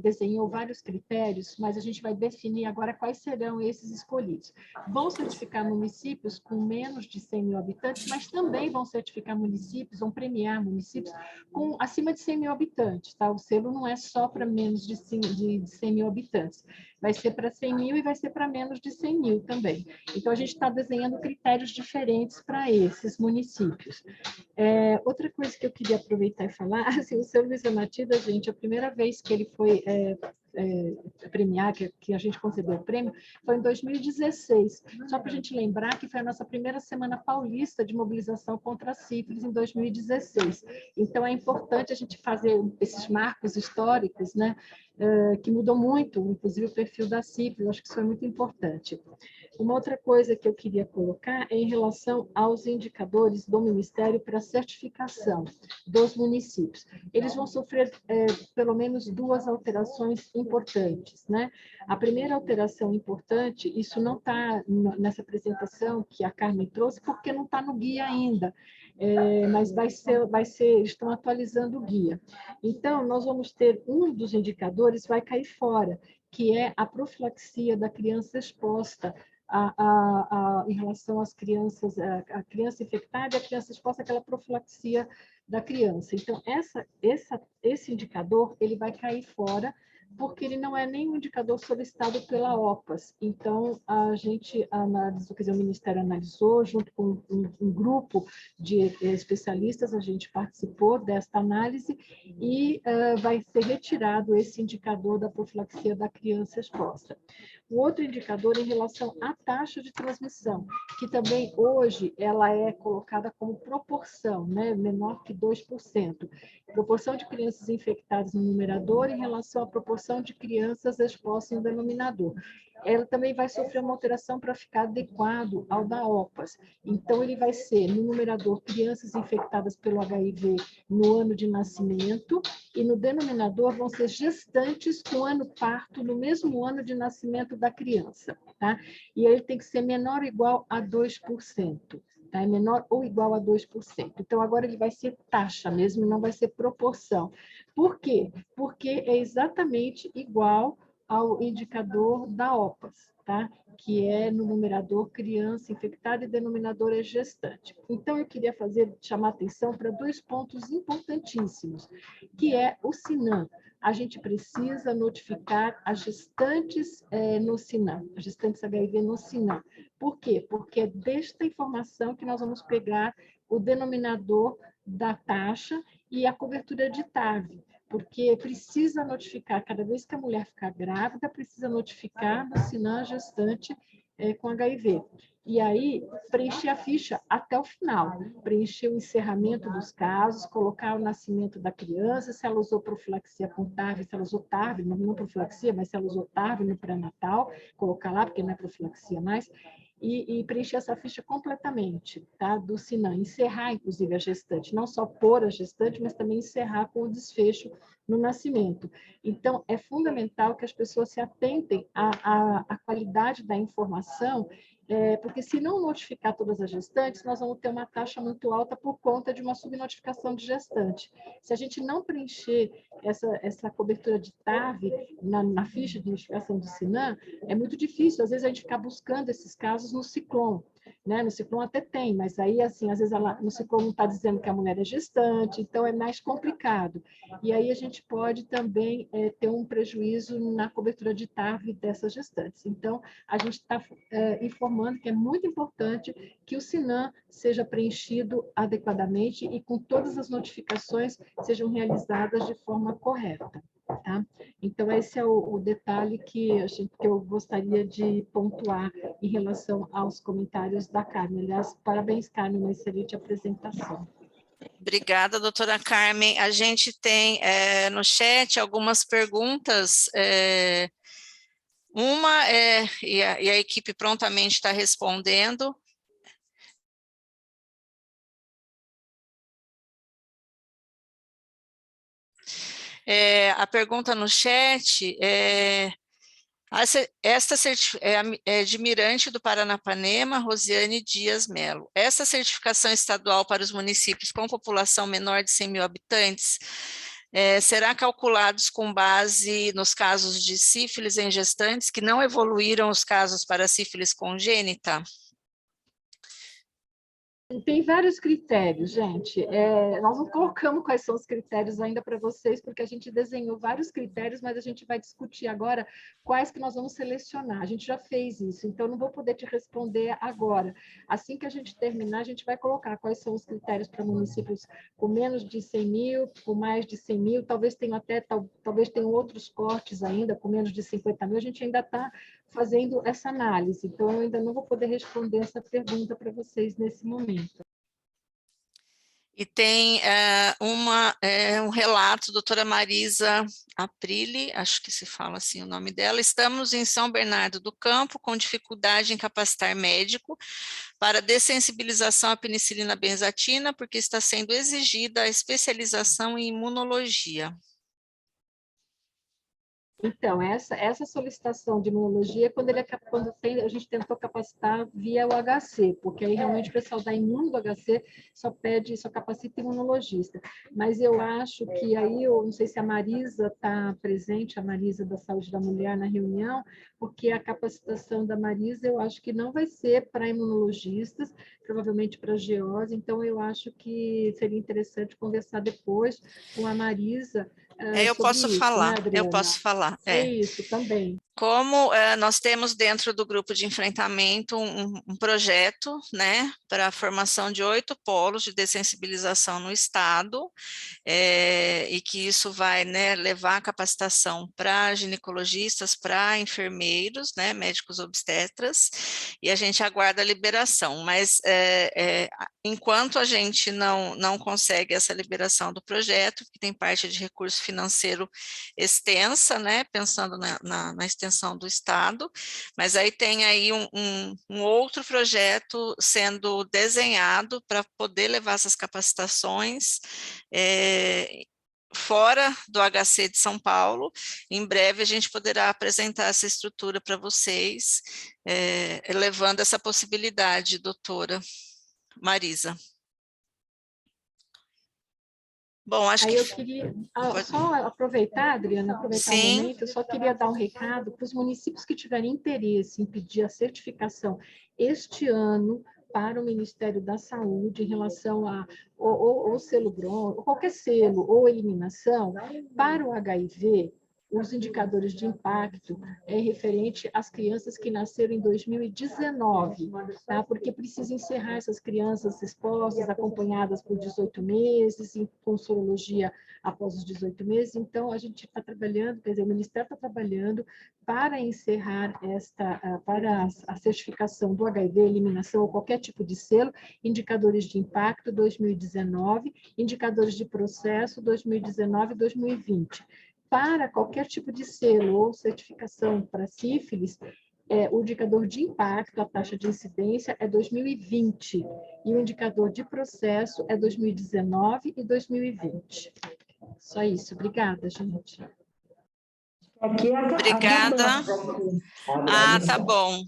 desenhou vários critérios, mas a gente vai definir agora quais serão esses escolhidos. Vão certificar municípios com menos de 100 mil habitantes, mas também vão certificar municípios, vão premiar municípios com acima de 100 mil habitantes. Tá? O selo não é só para menos de 100 mil habitantes. Vai ser para 100 mil e vai ser para menos de 100 mil também. Então, a gente está desenhando critérios diferentes para esses municípios. Outra coisa que eu queria aproveitar e falar, assim, o seu Luiza Matida, gente, a primeira vez que ele foi premiar, que a gente concedeu o prêmio, foi em 2016. Só para a gente lembrar que foi a nossa primeira semana paulista de mobilização contra a sífilis em 2016. Então, é importante a gente fazer esses marcos históricos, né? Que mudou muito, inclusive o perfil da sífilis, acho que isso é muito importante. Uma outra coisa que eu queria colocar é em relação aos indicadores do Ministério para certificação dos municípios. Eles vão sofrer pelo menos duas alterações importantes, né? A primeira alteração importante, isso não está nessa apresentação que a Carmen trouxe, porque não está no guia ainda, mas estão atualizando o guia. Então, nós vamos ter um dos indicadores vai cair fora, que é a profilaxia da criança exposta em relação às crianças, a criança infectada e a criança exposta àquela profilaxia da criança. Então, esse indicador ele vai cair fora, porque ele não é nenhum indicador solicitado pela OPAS. Então, a gente analisou, quer dizer, o Ministério analisou, junto com um grupo de especialistas, a gente participou desta análise e vai ser retirado esse indicador da profilaxia da criança exposta. O outro indicador em relação à taxa de transmissão, que também hoje ela é colocada como proporção, né, menor que 2%. Proporção de crianças infectadas no numerador em relação à proporção de crianças expostas no denominador. Ela também vai sofrer uma alteração para ficar adequado ao da OPAS. Então, ele vai ser, no numerador, crianças infectadas pelo HIV no ano de nascimento, e no denominador vão ser gestantes com ano parto no mesmo ano de nascimento da criança. Tá? E ele tem que ser menor ou igual a 2%. tá? É menor ou igual a 2%. Então, agora ele vai ser taxa mesmo, não vai ser proporção. Por quê? Porque é exatamente igual ao indicador da OPAS, tá? Que é no numerador criança infectada e denominador é gestante. Então, eu queria chamar atenção para 2 pontos importantíssimos, que é o SINAM. A gente precisa notificar as gestantes no SINAM, as gestantes HIV no SINAM. Por quê? Porque é desta informação que nós vamos pegar o denominador da taxa e a cobertura de TAV, porque precisa notificar, cada vez que a mulher ficar grávida, precisa notificar no SINAM gestante com HIV. E aí, preencher a ficha até o final, preencher o encerramento dos casos, colocar o nascimento da criança, se ela usou profilaxia com TAV, se ela usou TAV, não profilaxia, mas se ela usou TAV no pré-natal, colocar lá, porque não é profilaxia mais, e preencher essa ficha completamente, tá? Do SINAM, encerrar, inclusive, a gestante, não só pôr a gestante, mas também encerrar com o desfecho no nascimento. Então, é fundamental que as pessoas se atentem à qualidade da informação, porque se não notificar todas as gestantes, nós vamos ter uma taxa muito alta por conta de uma subnotificação de gestante. Se a gente não preencher essa cobertura de TAV na ficha de notificação do SINAM, é muito difícil, às vezes, a gente ficar buscando esses casos no Ciclom, né? No Ciclom até tem, mas aí, assim, às vezes no Ciclom não está dizendo que a mulher é gestante, então é mais complicado. E aí a gente pode também ter um prejuízo na cobertura de TAV dessas gestantes. Então, a gente está informando que é muito importante que o SINAM seja preenchido adequadamente e com todas as notificações sejam realizadas de forma correta. Tá? Então, esse é o detalhe que eu gostaria de pontuar em relação aos comentários da Carmen. Aliás, parabéns, Carmen, uma excelente apresentação. Obrigada, doutora Carmen. A gente tem no chat algumas perguntas, e a equipe prontamente está respondendo. A pergunta no chat esta é de Mirante do Paranapanema, Rosiane Dias Melo. Essa certificação estadual para os municípios com população menor de 100 mil habitantes será calculados com base nos casos de sífilis em gestantes que não evoluíram os casos para sífilis congênita? Tem vários critérios, gente. Nós não colocamos quais são os critérios ainda para vocês, porque a gente desenhou vários critérios, mas a gente vai discutir agora quais que nós vamos selecionar. A gente já fez isso, então não vou poder te responder agora. Assim que a gente terminar, a gente vai colocar quais são os critérios para municípios com menos de 100 mil, com mais de 100 mil, talvez tenham outros cortes ainda, com menos de 50 mil, a gente ainda está fazendo essa análise, então eu ainda não vou poder responder essa pergunta para vocês nesse momento. E tem um relato, doutora Marisa Aprile, acho que se fala assim o nome dela. Estamos em São Bernardo do Campo com dificuldade em capacitar médico para dessensibilização à penicilina benzatina, porque está sendo exigida a especialização em imunologia. Então, essa solicitação de imunologia, a gente tentou capacitar via o HC, porque aí realmente o pessoal da imuno do HC só capacita imunologista. Mas eu acho que aí, eu não sei se a Marisa está presente, a Marisa da Saúde da Mulher na reunião, porque a capacitação da Marisa eu acho que não vai ser para imunologistas, provavelmente para GOs, então eu acho que seria interessante conversar depois com a Marisa. Eu posso falar, né, eu posso falar. Isso, também. Como nós temos dentro do grupo de enfrentamento um projeto, né, para a formação de 8 polos de dessensibilização no estado, e que isso vai, né, levar a capacitação para ginecologistas, para enfermeiros, né, médicos obstetras, e a gente aguarda a liberação, mas enquanto a gente não consegue essa liberação do projeto, que tem parte de recurso financeiro extensa, né, pensando na extensão do estado, mas aí tem aí um outro projeto sendo desenhado para poder levar essas capacitações fora do HC de São Paulo. Em breve a gente poderá apresentar essa estrutura para vocês, levando essa possibilidade, doutora. Marisa. Bom, acho Aí que... eu queria só aproveitar, Adriana, aproveitar o momento, eu só queria dar um recado para os municípios que tiverem interesse em pedir a certificação este ano para o Ministério da Saúde em relação a ou selo bronze, ou qualquer selo, ou eliminação, para o HIV. Os indicadores de impacto é referente às crianças que nasceram em 2019, tá? Porque precisa encerrar essas crianças expostas, acompanhadas por 18 meses, com sorologia após os 18 meses. Então, a gente está trabalhando, quer dizer, o Ministério está trabalhando para encerrar para a certificação do HIV, eliminação ou qualquer tipo de selo, indicadores de impacto 2019, indicadores de processo 2019 e 2020. Para qualquer tipo de selo ou certificação para sífilis, o indicador de impacto, a taxa de incidência, é 2020, e o indicador de processo é 2019 e 2020. Só isso. Obrigada, gente. Obrigada. Tá bom.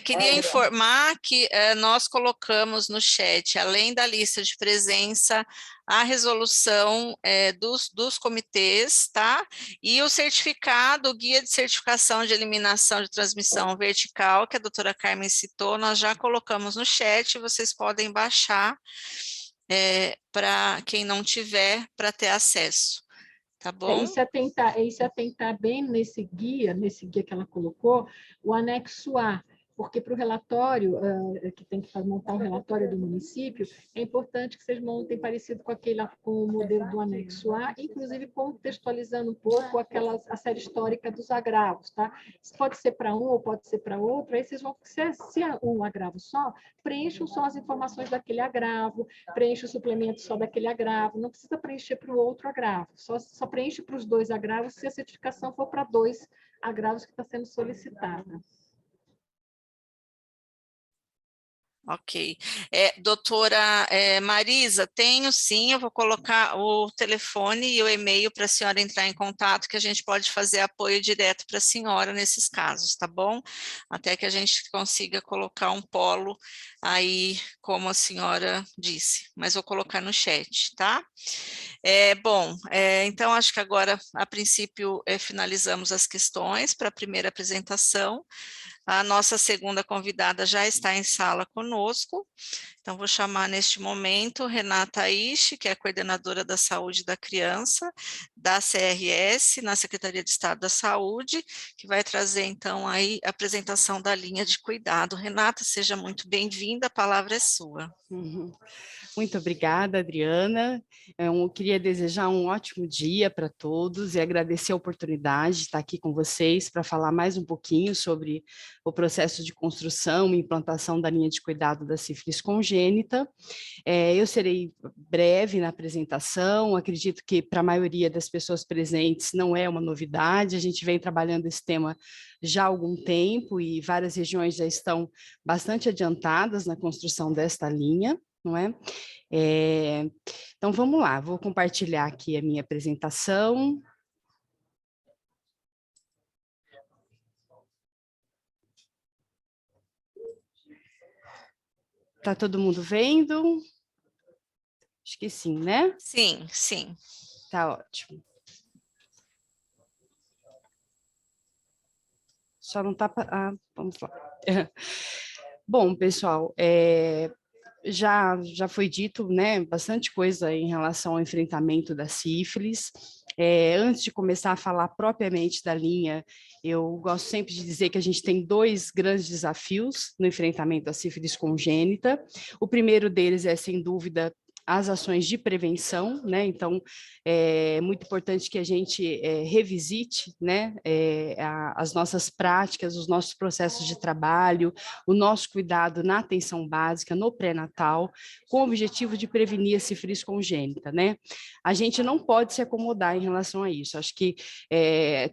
Queria informar que nós colocamos no chat, além da lista de presença, a resolução dos comitês, tá? E o certificado, o guia de certificação de eliminação de transmissão vertical, que a doutora Carmen citou, nós já colocamos no chat, vocês podem baixar para quem não tiver, para ter acesso. Tá bom? E se atentar bem nesse guia que ela colocou, o anexo A, porque para o relatório, que tem que montar o relatório do município, é importante que vocês montem parecido com o modelo do anexo A, inclusive contextualizando um pouco a série histórica dos agravos, tá? Isso pode ser para um ou pode ser para outro, aí vocês vão, se é um agravo só, preencham só as informações daquele agravo, preencha o suplemento só daquele agravo, não precisa preencher para o outro agravo, só preenche para os dois agravos se a certificação for para 2 agravos que está sendo solicitada. Ok. Doutora Marisa, tenho sim, eu vou colocar o telefone e o e-mail para a senhora entrar em contato, que a gente pode fazer apoio direto para a senhora nesses casos, tá bom? Até que a gente consiga colocar um polo aí, como a senhora disse, mas vou colocar no chat, tá? Então acho que agora, a princípio, finalizamos as questões para a primeira apresentação. A nossa segunda convidada já está em sala conosco, então vou chamar neste momento Renata Ishi, que é a coordenadora da saúde da criança, da CRS, na Secretaria de Estado da Saúde, que vai trazer então aí a apresentação da linha de cuidado. Renata, seja muito bem-vinda, a palavra é sua. Muito obrigada, Adriana. Eu queria desejar um ótimo dia para todos e agradecer a oportunidade de estar aqui com vocês para falar mais um pouquinho sobre o processo de construção e implantação da linha de cuidado da sífilis congênita. Eu serei breve na apresentação, acredito que para a maioria das pessoas presentes não é uma novidade, a gente vem trabalhando esse tema já há algum tempo e várias regiões já estão bastante adiantadas na construção desta linha, não é? Então, vamos lá, vou compartilhar aqui a minha apresentação. Está todo mundo vendo? Acho que sim, né? Sim, sim. Tá ótimo. Só não está... vamos lá. Bom, pessoal, já foi dito, né, bastante coisa em relação ao enfrentamento da sífilis. Antes de começar a falar propriamente da linha, eu gosto sempre de dizer que a gente tem 2 grandes desafios no enfrentamento da sífilis congênita. O primeiro deles é, sem dúvida, as ações de prevenção, né? Então, é muito importante que a gente revisite, né, as nossas práticas, os nossos processos de trabalho, o nosso cuidado na atenção básica, no pré-natal, com o objetivo de prevenir a sífilis congênita, né? A gente não pode se acomodar em relação a isso. Acho que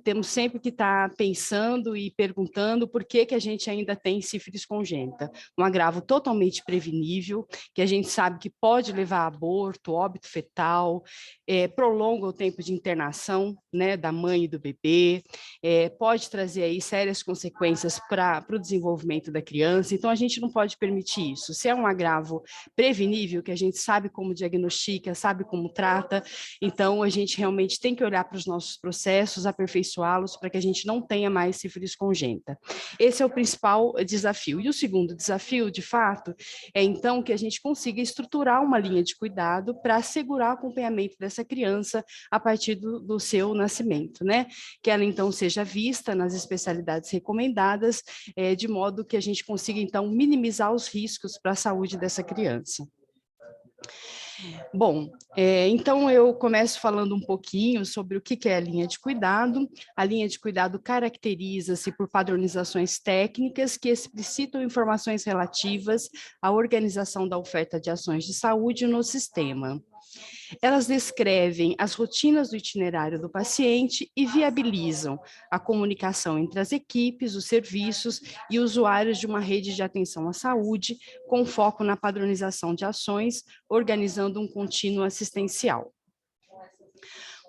temos sempre que estar pensando e perguntando por que a gente ainda tem sífilis congênita. Um agravo totalmente prevenível, que a gente sabe que pode levar aborto, óbito fetal, prolonga o tempo de internação, né, da mãe e do bebê, pode trazer aí sérias consequências para o desenvolvimento da criança. Então, a gente não pode permitir isso. Se é um agravo prevenível, que a gente sabe como diagnostica, sabe como trata, então a gente realmente tem que olhar para os nossos processos, aperfeiçoá-los para que a gente não tenha mais sífilis congênita. Esse é o principal desafio. E o segundo desafio, de fato, é então que a gente consiga estruturar uma linha de cuidado para assegurar o acompanhamento dessa criança a partir do seu nascimento, né? Que ela então seja vista nas especialidades recomendadas, de modo que a gente consiga então minimizar os riscos para a saúde dessa criança. Bom, então eu começo falando um pouquinho sobre o que é a linha de cuidado. A linha de cuidado caracteriza-se por padronizações técnicas que explicitam informações relativas à organização da oferta de ações de saúde no sistema. Elas descrevem as rotinas do itinerário do paciente e viabilizam a comunicação entre as equipes, os serviços e usuários de uma rede de atenção à saúde, com foco na padronização de ações, organizando um contínuo assistencial.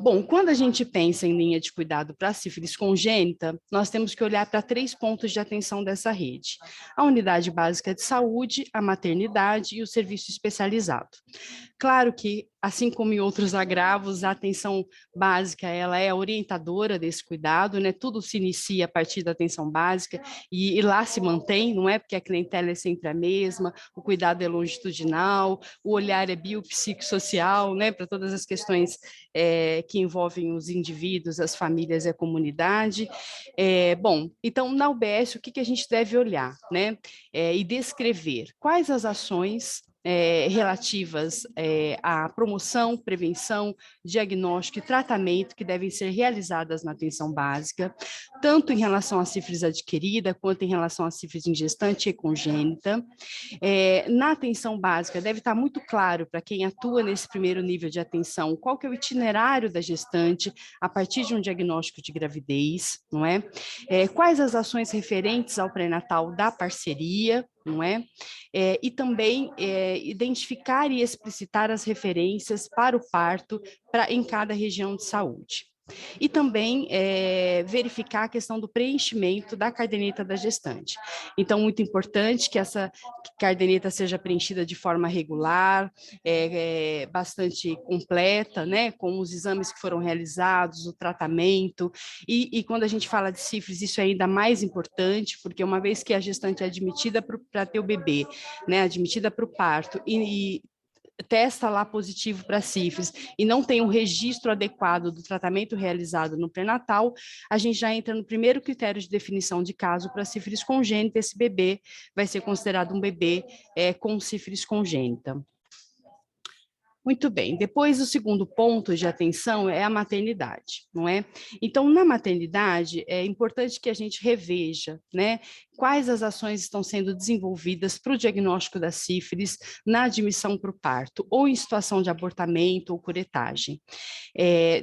Bom, quando a gente pensa em linha de cuidado para a sífilis congênita, nós temos que olhar para 3 pontos de atenção dessa rede: a unidade básica de saúde, a maternidade e o serviço especializado. Claro que, assim como em outros agravos, a atenção básica ela é a orientadora desse cuidado, né? Tudo se inicia a partir da atenção básica e lá se mantém, não é? Porque a clientela é sempre a mesma, o cuidado é longitudinal, o olhar é biopsicossocial, né? Para todas as questões que envolvem os indivíduos, as famílias e a comunidade. Bom, então, na UBS, o que a gente deve olhar, né? E descrever quais as ações relativas à promoção, prevenção, diagnóstico e tratamento que devem ser realizadas na atenção básica, tanto em relação à sífilis adquirida, quanto em relação à sífilis em gestante e congênita. Na atenção básica, deve estar muito claro para quem atua nesse primeiro nível de atenção qual que é o itinerário da gestante a partir de um diagnóstico de gravidez, não é? Quais as ações referentes ao pré-natal da parceria, não é? E também identificar e explicitar as referências para o parto em cada região de saúde. E também verificar a questão do preenchimento da caderneta da gestante. Então, muito importante que essa caderneta seja preenchida de forma regular, bastante completa, né, com os exames que foram realizados, o tratamento, e quando a gente fala de sífilis, isso é ainda mais importante, porque uma vez que a gestante é admitida para ter o bebê, né, admitida para o parto, e testa lá positivo para sífilis e não tem um registro adequado do tratamento realizado no pré-natal, a gente já entra no primeiro critério de definição de caso para sífilis congênita. Esse bebê vai ser considerado um bebê com sífilis congênita. Muito bem, depois o segundo ponto de atenção é a maternidade, não é? Então, na maternidade, é importante que a gente reveja, né, quais as ações estão sendo desenvolvidas para o diagnóstico da sífilis na admissão para o parto, ou em situação de abortamento ou curetagem.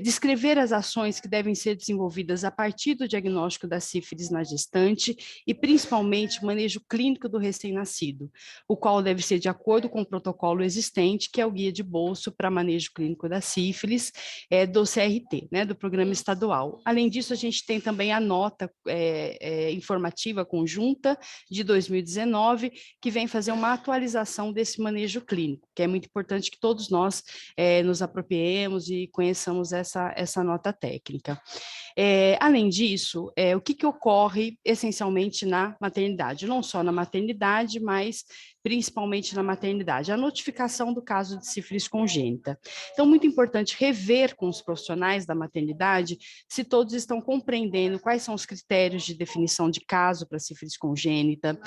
Descrever as ações que devem ser desenvolvidas a partir do diagnóstico da sífilis na gestante e, principalmente, o manejo clínico do recém-nascido, o qual deve ser de acordo com o protocolo existente, que é o Guia de Bolso para Manejo Clínico da Sífilis, do CRT, né, do Programa Estadual. Além disso, a gente tem também a nota informativa conjunta de 2019, que vem fazer uma atualização desse manejo clínico, que é muito importante que todos nós nos apropriemos e conheçamos essa nota técnica. Além disso, o que ocorre essencialmente na maternidade? Não só na maternidade, mas principalmente na maternidade, a notificação do caso de sífilis congênita. Então, muito importante rever com os profissionais da maternidade se todos estão compreendendo quais são os critérios de definição de caso para sífilis congênita,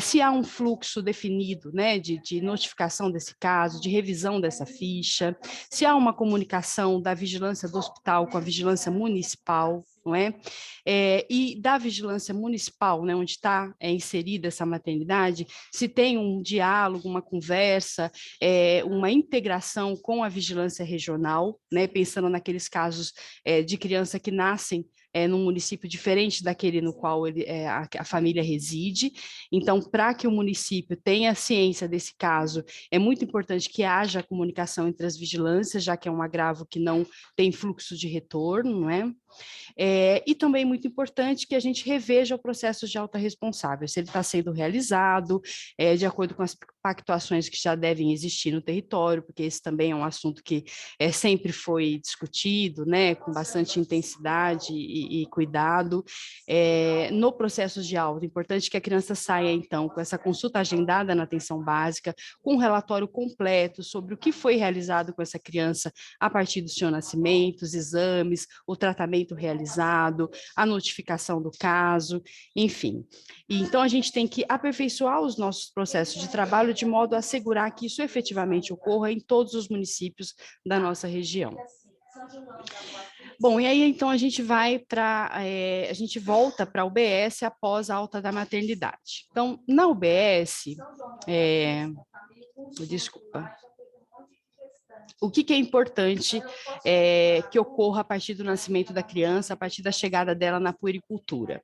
se há um fluxo definido, né, de notificação desse caso, de revisão dessa ficha, se há uma comunicação da vigilância do hospital com a vigilância municipal, não é? E da vigilância municipal, né, onde está inserida essa maternidade, se tem um diálogo, uma conversa, uma integração com a vigilância regional, né, pensando naqueles casos de criança que nascem num município diferente daquele no qual a família reside. Então, para que o município tenha ciência desse caso, é muito importante que haja comunicação entre as vigilâncias, já que é um agravo que não tem fluxo de retorno, não é? E também muito importante que a gente reveja o processo de alta responsável, se ele está sendo realizado, de acordo com as pactuações que já devem existir no território, porque esse também é um assunto que sempre foi discutido, né, com bastante intensidade e cuidado. No processo de alta, é importante que a criança saia, então, com essa consulta agendada na atenção básica, com um relatório completo sobre o que foi realizado com essa criança a partir do seu nascimento, os exames, o tratamento realizado, a notificação do caso, enfim. Então, a gente tem que aperfeiçoar os nossos processos de trabalho de modo a assegurar que isso efetivamente ocorra em todos os municípios da nossa região. Bom, e aí então a gente a gente volta para a UBS após a alta da maternidade. Então, na UBS, desculpa. O que é importante que ocorra a partir do nascimento da criança, a partir da chegada dela na puericultura?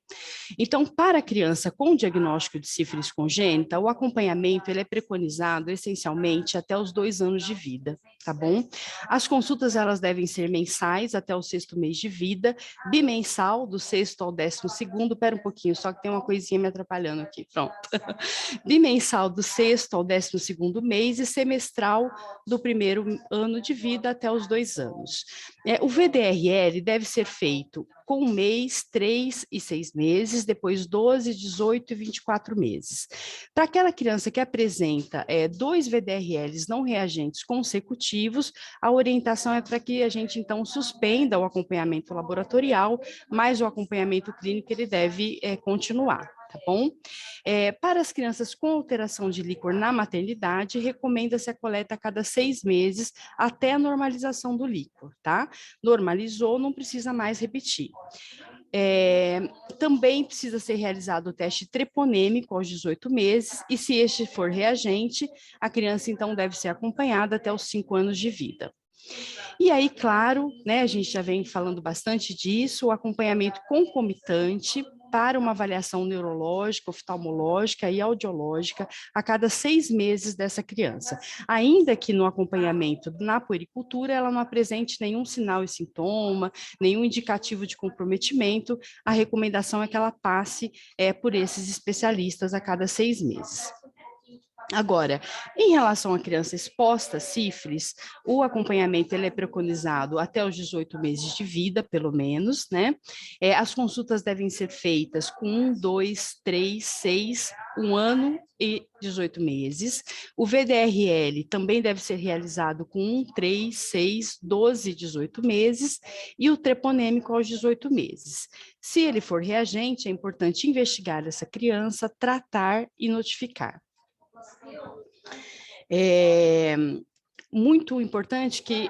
Então, para a criança com diagnóstico de sífilis congênita, o acompanhamento ele é preconizado essencialmente até os 2 anos de vida, tá bom? As consultas elas devem ser mensais até o 6º mês de vida, bimensal do 6º ao 12º, pera um pouquinho, só que tem uma coisinha me atrapalhando aqui, pronto. Bimensal do 6º ao 12º mês e semestral do 1º ano de vida até os 2 anos. O VDRL deve ser feito com 1 mês, 3 e 6 meses, depois 12, 18 e 24 meses. Para aquela criança que apresenta 2 VDRLs não reagentes consecutivos, a orientação é para que a gente, então, suspenda o acompanhamento laboratorial, mas o acompanhamento clínico ele deve continuar. Tá bom? Para as crianças com alteração de líquor na maternidade, recomenda-se a coleta a cada 6 meses até a normalização do líquor, tá? Normalizou, não precisa mais repetir. Também precisa ser realizado o teste treponêmico aos 18 meses, e se este for reagente, a criança então deve ser acompanhada até os 5 anos de vida. E aí, claro, né, a gente já vem falando bastante disso, o acompanhamento concomitante para uma avaliação neurológica, oftalmológica e audiológica a cada 6 meses dessa criança. Ainda que no acompanhamento na puericultura ela não apresente nenhum sinal e sintoma, nenhum indicativo de comprometimento, a recomendação é que ela passe por esses especialistas a cada 6 meses. Agora, em relação à criança exposta a sífilis, o acompanhamento ele é preconizado até os 18 meses de vida, pelo menos, né? As consultas devem ser feitas com 1, 2, 3, 6, 1 ano e 18 meses. O VDRL também deve ser realizado com 1, 3, 6, 12 e 18 meses, e o treponêmico aos 18 meses. Se ele for reagente, é importante investigar essa criança, tratar e notificar. Muito importante que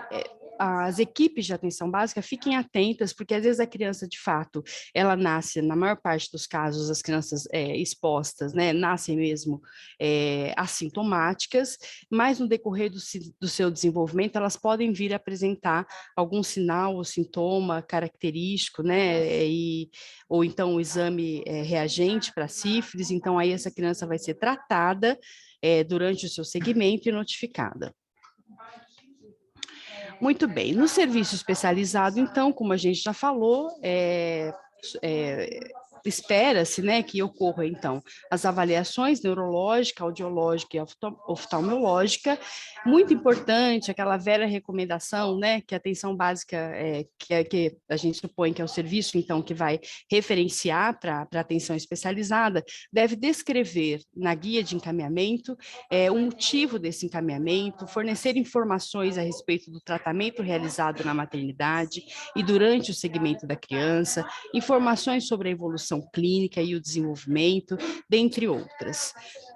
as equipes de atenção básica fiquem atentas, porque às vezes a criança, de fato, ela nasce, na maior parte dos casos, as crianças expostas, né, nascem mesmo assintomáticas, mas no decorrer do seu desenvolvimento, elas podem vir a apresentar algum sinal ou sintoma característico, né, ou então o exame reagente para sífilis, então aí essa criança vai ser tratada durante o seu segmento e notificada. Muito bem, no serviço especializado, então, como a gente já falou, espera-se, né, que ocorra, então, as avaliações neurológica, audiológica e oftalmológica. Muito importante, aquela velha recomendação, né, que a atenção básica, que a gente supõe que é o serviço, então, que vai referenciar para a atenção especializada, deve descrever na guia de encaminhamento o motivo desse encaminhamento, fornecer informações a respeito do tratamento realizado na maternidade e durante o segmento da criança, informações sobre a evolução clínica e o desenvolvimento, dentre outras.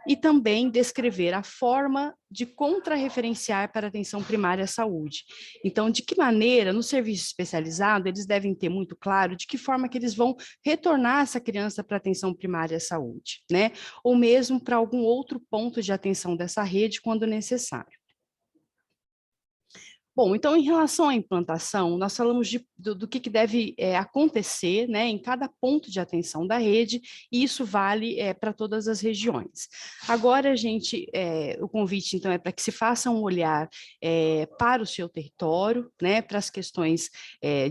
E também descrever a forma de contrarreferenciar para a atenção primária à saúde. Então, de que maneira, no serviço especializado, eles devem ter muito claro de que forma que eles vão retornar essa criança para a atenção primária à saúde, né? Ou mesmo para algum outro ponto de atenção dessa rede, quando necessário. Bom, então, em relação à implantação, nós falamos do que deve acontecer, né, em cada ponto de atenção da rede, e isso vale para todas as regiões. Agora, o convite, então, é para que se faça um olhar para o seu território, né, para as questões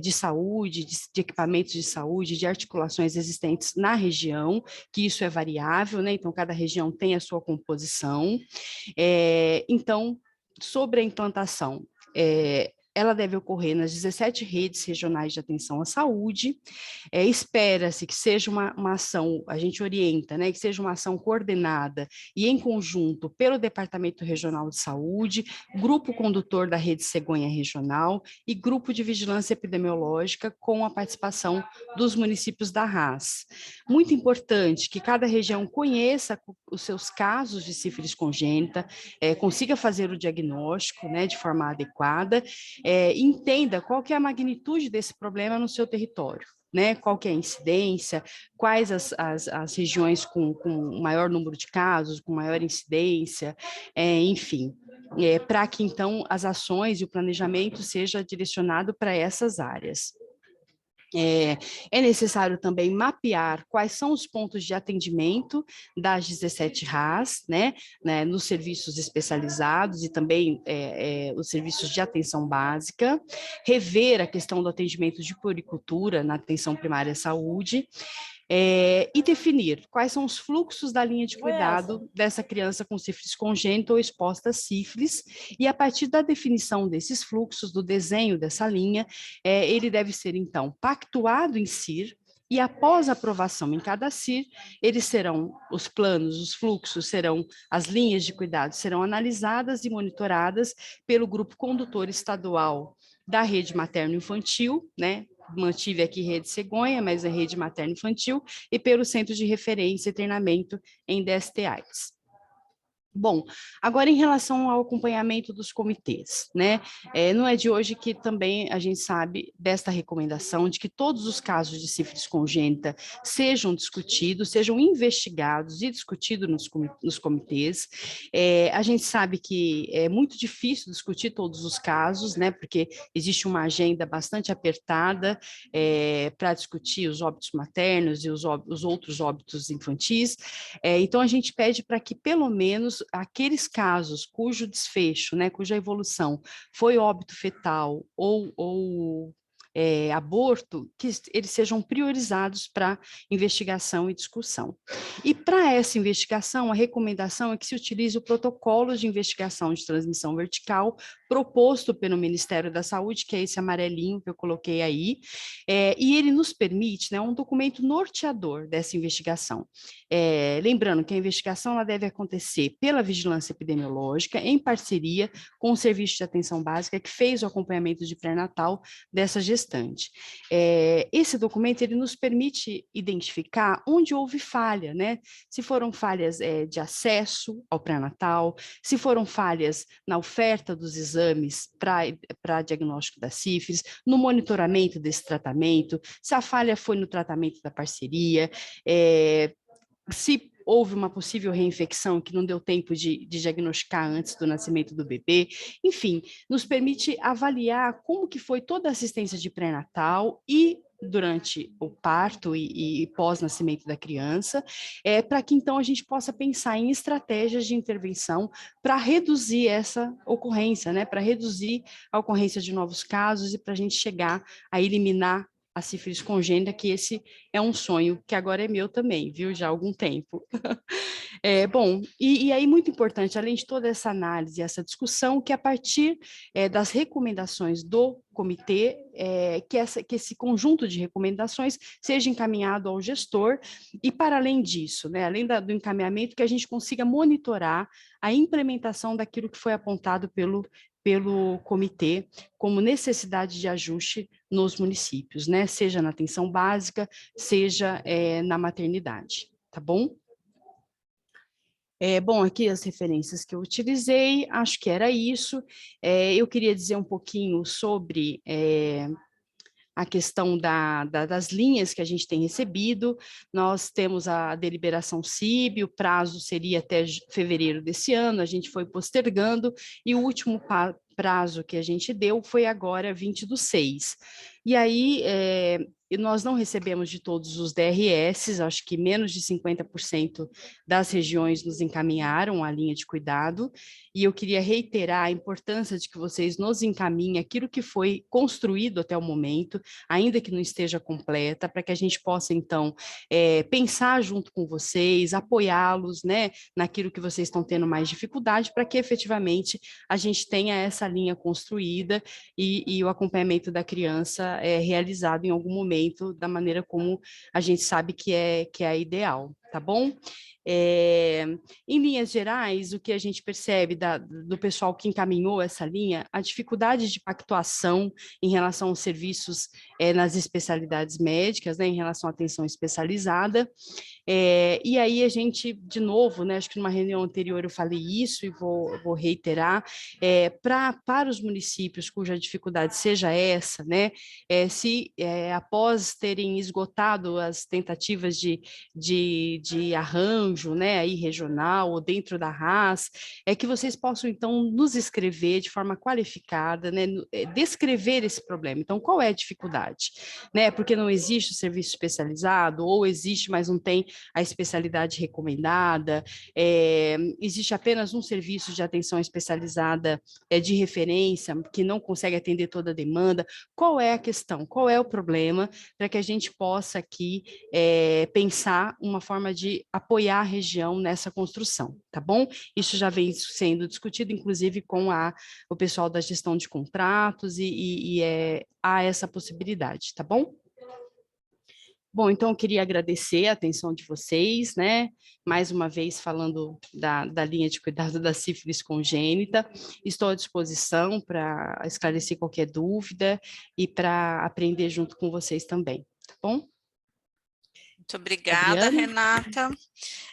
de saúde, de equipamentos de saúde, de articulações existentes na região, que isso é variável, né, então, cada região tem a sua composição. Então, sobre a implantação, ela deve ocorrer nas 17 redes regionais de atenção à saúde. Espera-se que seja uma ação, a gente orienta, né, que seja uma ação coordenada e em conjunto pelo Departamento Regional de Saúde, grupo condutor da Rede Cegonha Regional e grupo de vigilância epidemiológica com a participação dos municípios da RAS. Muito importante que cada região conheça os seus casos de sífilis congênita, consiga fazer o diagnóstico, né, de forma adequada, entenda qual que é a magnitude desse problema no seu território, né? Qual que é a incidência, quais as regiões com maior número de casos, com maior incidência, enfim, para que então as ações e o planejamento seja direcionado para essas áreas. É necessário também mapear quais são os pontos de atendimento das 17 RAs, né, nos serviços especializados e também os serviços de atenção básica, rever a questão do atendimento de puericultura na atenção primária à saúde, e definir quais são os fluxos da linha de cuidado dessa criança com sífilis congênita ou exposta a sífilis, e a partir da definição desses fluxos, do desenho dessa linha, ele deve ser, então, pactuado em CIR, e após a aprovação em cada CIR, eles serão, os planos, os fluxos serão, as linhas de cuidado serão analisadas e monitoradas pelo grupo condutor estadual da rede materno-infantil, né? Mantive aqui Rede Cegonha, mas é Rede Materno-Infantil, e pelo Centro de Referência e Treinamento em DST-AIDS. Bom, agora em relação ao acompanhamento dos comitês, né? Não é de hoje que também a gente sabe desta recomendação de que todos os casos de sífilis congênita sejam discutidos, sejam investigados e discutidos nos comitês. A gente sabe que é muito difícil discutir todos os casos, né? Porque existe uma agenda bastante apertada para discutir os óbitos maternos e os outros óbitos infantis. Então, a gente pede para que, pelo menos, aqueles casos cujo desfecho, né, cuja evolução foi óbito fetal ou aborto, que eles sejam priorizados para investigação e discussão. E para essa investigação, a recomendação é que se utilize o protocolo de investigação de transmissão vertical proposto pelo Ministério da Saúde, que é esse amarelinho que eu coloquei aí, e ele nos permite, né, um documento norteador dessa investigação. Lembrando que a investigação ela deve acontecer pela vigilância epidemiológica, em parceria com o Serviço de Atenção Básica, que fez o acompanhamento de pré-natal dessa gestante. Esse documento ele nos permite identificar onde houve falha, né? Se foram falhas de acesso ao pré-natal, se foram falhas na oferta dos exames para diagnóstico da sífilis, no monitoramento desse tratamento, se a falha foi no tratamento da parceria, se houve uma possível reinfecção que não deu tempo de diagnosticar antes do nascimento do bebê, enfim, nos permite avaliar como que foi toda a assistência de pré-natal e durante o parto e pós-nascimento da criança, para que então a gente possa pensar em estratégias de intervenção para reduzir essa ocorrência, né, para reduzir a ocorrência de novos casos e para a gente chegar a eliminar a sífilis congênita, que esse é um sonho que agora é meu também, viu, já há algum tempo. Bom, e aí muito importante, além de toda essa análise, essa discussão, que a partir das recomendações do comitê, que esse conjunto de recomendações seja encaminhado ao gestor, e para além disso, né, além do encaminhamento, que a gente consiga monitorar a implementação daquilo que foi apontado pelo comitê como necessidade de ajuste nos municípios, né? Seja na atenção básica, seja na maternidade, tá bom? Bom, aqui as referências que eu utilizei, acho que era isso. Eu queria dizer um pouquinho sobre a questão das linhas que a gente tem recebido. Nós temos a deliberação CIB, o prazo seria até fevereiro desse ano, a gente foi postergando, e o último prazo que a gente deu foi agora 20/6. E aí, nós não recebemos de todos os DRS, acho que menos de 50% das regiões nos encaminharam à linha de cuidado, e eu queria reiterar a importância de que vocês nos encaminhem aquilo que foi construído até o momento, ainda que não esteja completa, para que a gente possa, então, pensar junto com vocês, apoiá-los, né, naquilo que vocês estão tendo mais dificuldade, para que efetivamente a gente tenha essa linha construída e o acompanhamento da criança realizado em algum momento da maneira como a gente sabe que é a ideal, tá bom? Em linhas gerais, o que a gente percebe do pessoal que encaminhou essa linha, a dificuldade de pactuação em relação aos serviços nas especialidades médicas, né, em relação à atenção especializada, e aí a gente, de novo, né, acho que numa reunião anterior eu falei isso e vou reiterar, para os municípios cuja dificuldade seja essa, né, se após terem esgotado as tentativas de arranjo, né, aí regional ou dentro da RAS, que vocês possam então nos escrever de forma qualificada, né, descrever esse problema. Então, qual é a dificuldade? Né, porque não existe o serviço especializado, ou existe, mas não tem a especialidade recomendada, existe apenas um serviço de atenção especializada de referência, que não consegue atender toda a demanda. Qual é a questão? Qual é o problema, para que a gente possa aqui pensar uma forma de apoiar a região nessa construção, tá bom? Isso já vem sendo discutido, inclusive, com o pessoal da gestão de contratos, há essa possibilidade, tá bom? Bom, então eu queria agradecer a atenção de vocês, né? Mais uma vez falando da linha de cuidado da sífilis congênita. Estou à disposição para esclarecer qualquer dúvida e para aprender junto com vocês também, tá bom? Muito obrigada, Adriana? Renata.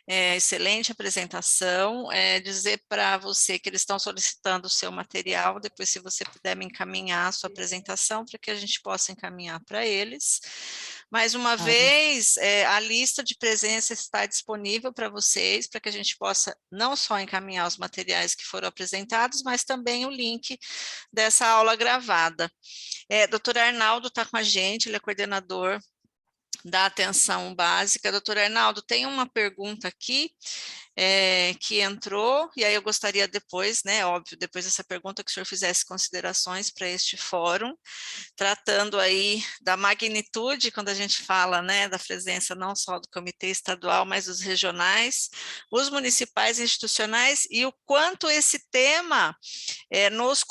Excelente apresentação. Dizer para você que eles estão solicitando o seu material, depois se você puder me encaminhar a sua apresentação, para que a gente possa encaminhar para eles. Mais uma vez, a lista de presença está disponível para vocês, para que a gente possa não só encaminhar os materiais que foram apresentados, mas também o link dessa aula gravada. Doutor Arnaldo está com a gente, ele é coordenador da atenção básica. Doutor Arnaldo, tem uma pergunta aqui que entrou, e aí eu gostaria depois, né, óbvio, depois dessa pergunta, que o senhor fizesse considerações para este fórum, tratando aí da magnitude, quando a gente fala, né, da presença não só do comitê estadual, mas dos regionais, os municipais e institucionais, e o quanto esse tema nos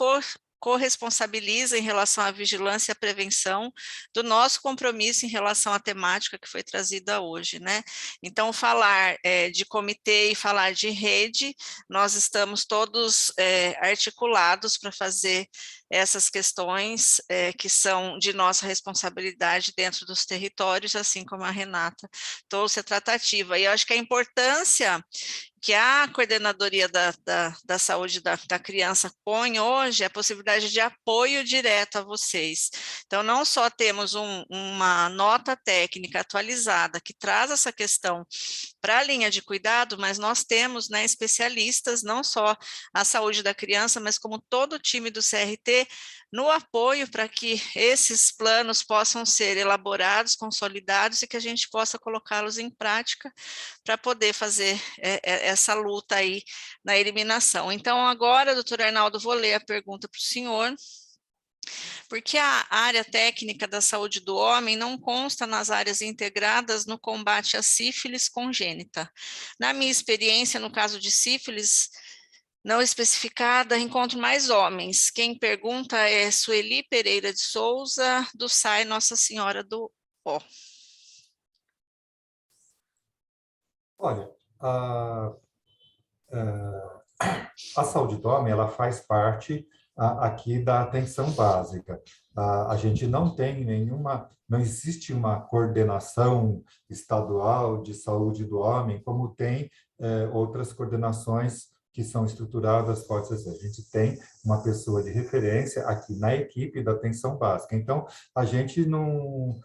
corresponsabiliza em relação à vigilância e à prevenção do nosso compromisso em relação à temática que foi trazida hoje, né? Então, falar de comitê e falar de rede, nós estamos todos articulados para fazer essas questões que são de nossa responsabilidade dentro dos territórios, assim como a Renata trouxe a tratativa. E eu acho que a importância que a coordenadoria da saúde da criança põe hoje é a possibilidade de apoio direto a vocês. Então, não só temos uma nota técnica atualizada que traz essa questão para a linha de cuidado, mas nós temos, né, especialistas, não só a saúde da criança, mas como todo o time do CRT, no apoio para que esses planos possam ser elaborados, consolidados e que a gente possa colocá-los em prática para poder fazer essa luta aí na eliminação. Então, agora, doutor Arnaldo, vou ler a pergunta para o senhor. Porque a área técnica da saúde do homem não consta nas áreas integradas no combate à sífilis congênita. Na minha experiência, no caso de sífilis não especificada, encontro mais homens. Quem pergunta é Sueli Pereira de Souza, do SAI Nossa Senhora do Ó. Olha, a saúde do homem, ela faz parte aqui da atenção básica. A gente não tem não existe uma coordenação estadual de saúde do homem, como tem outras coordenações que são estruturadas, pode ser. A gente tem uma pessoa de referência aqui na equipe da atenção básica. Então, a gente não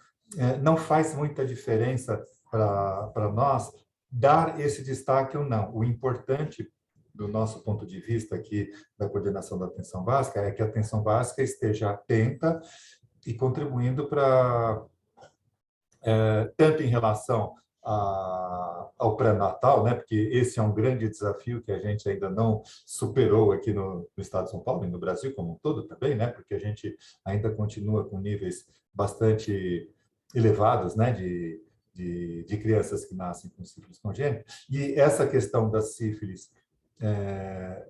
faz muita diferença para nós dar esse destaque ou não. O importante do nosso ponto de vista aqui da coordenação da atenção básica, é que a atenção básica esteja atenta e contribuindo para, tanto em relação ao pré-natal, né, porque esse é um grande desafio que a gente ainda não superou aqui no estado de São Paulo e no Brasil como um todo também, né, porque a gente ainda continua com níveis bastante elevados, né, de crianças que nascem com sífilis congênita. E essa questão da sífilis,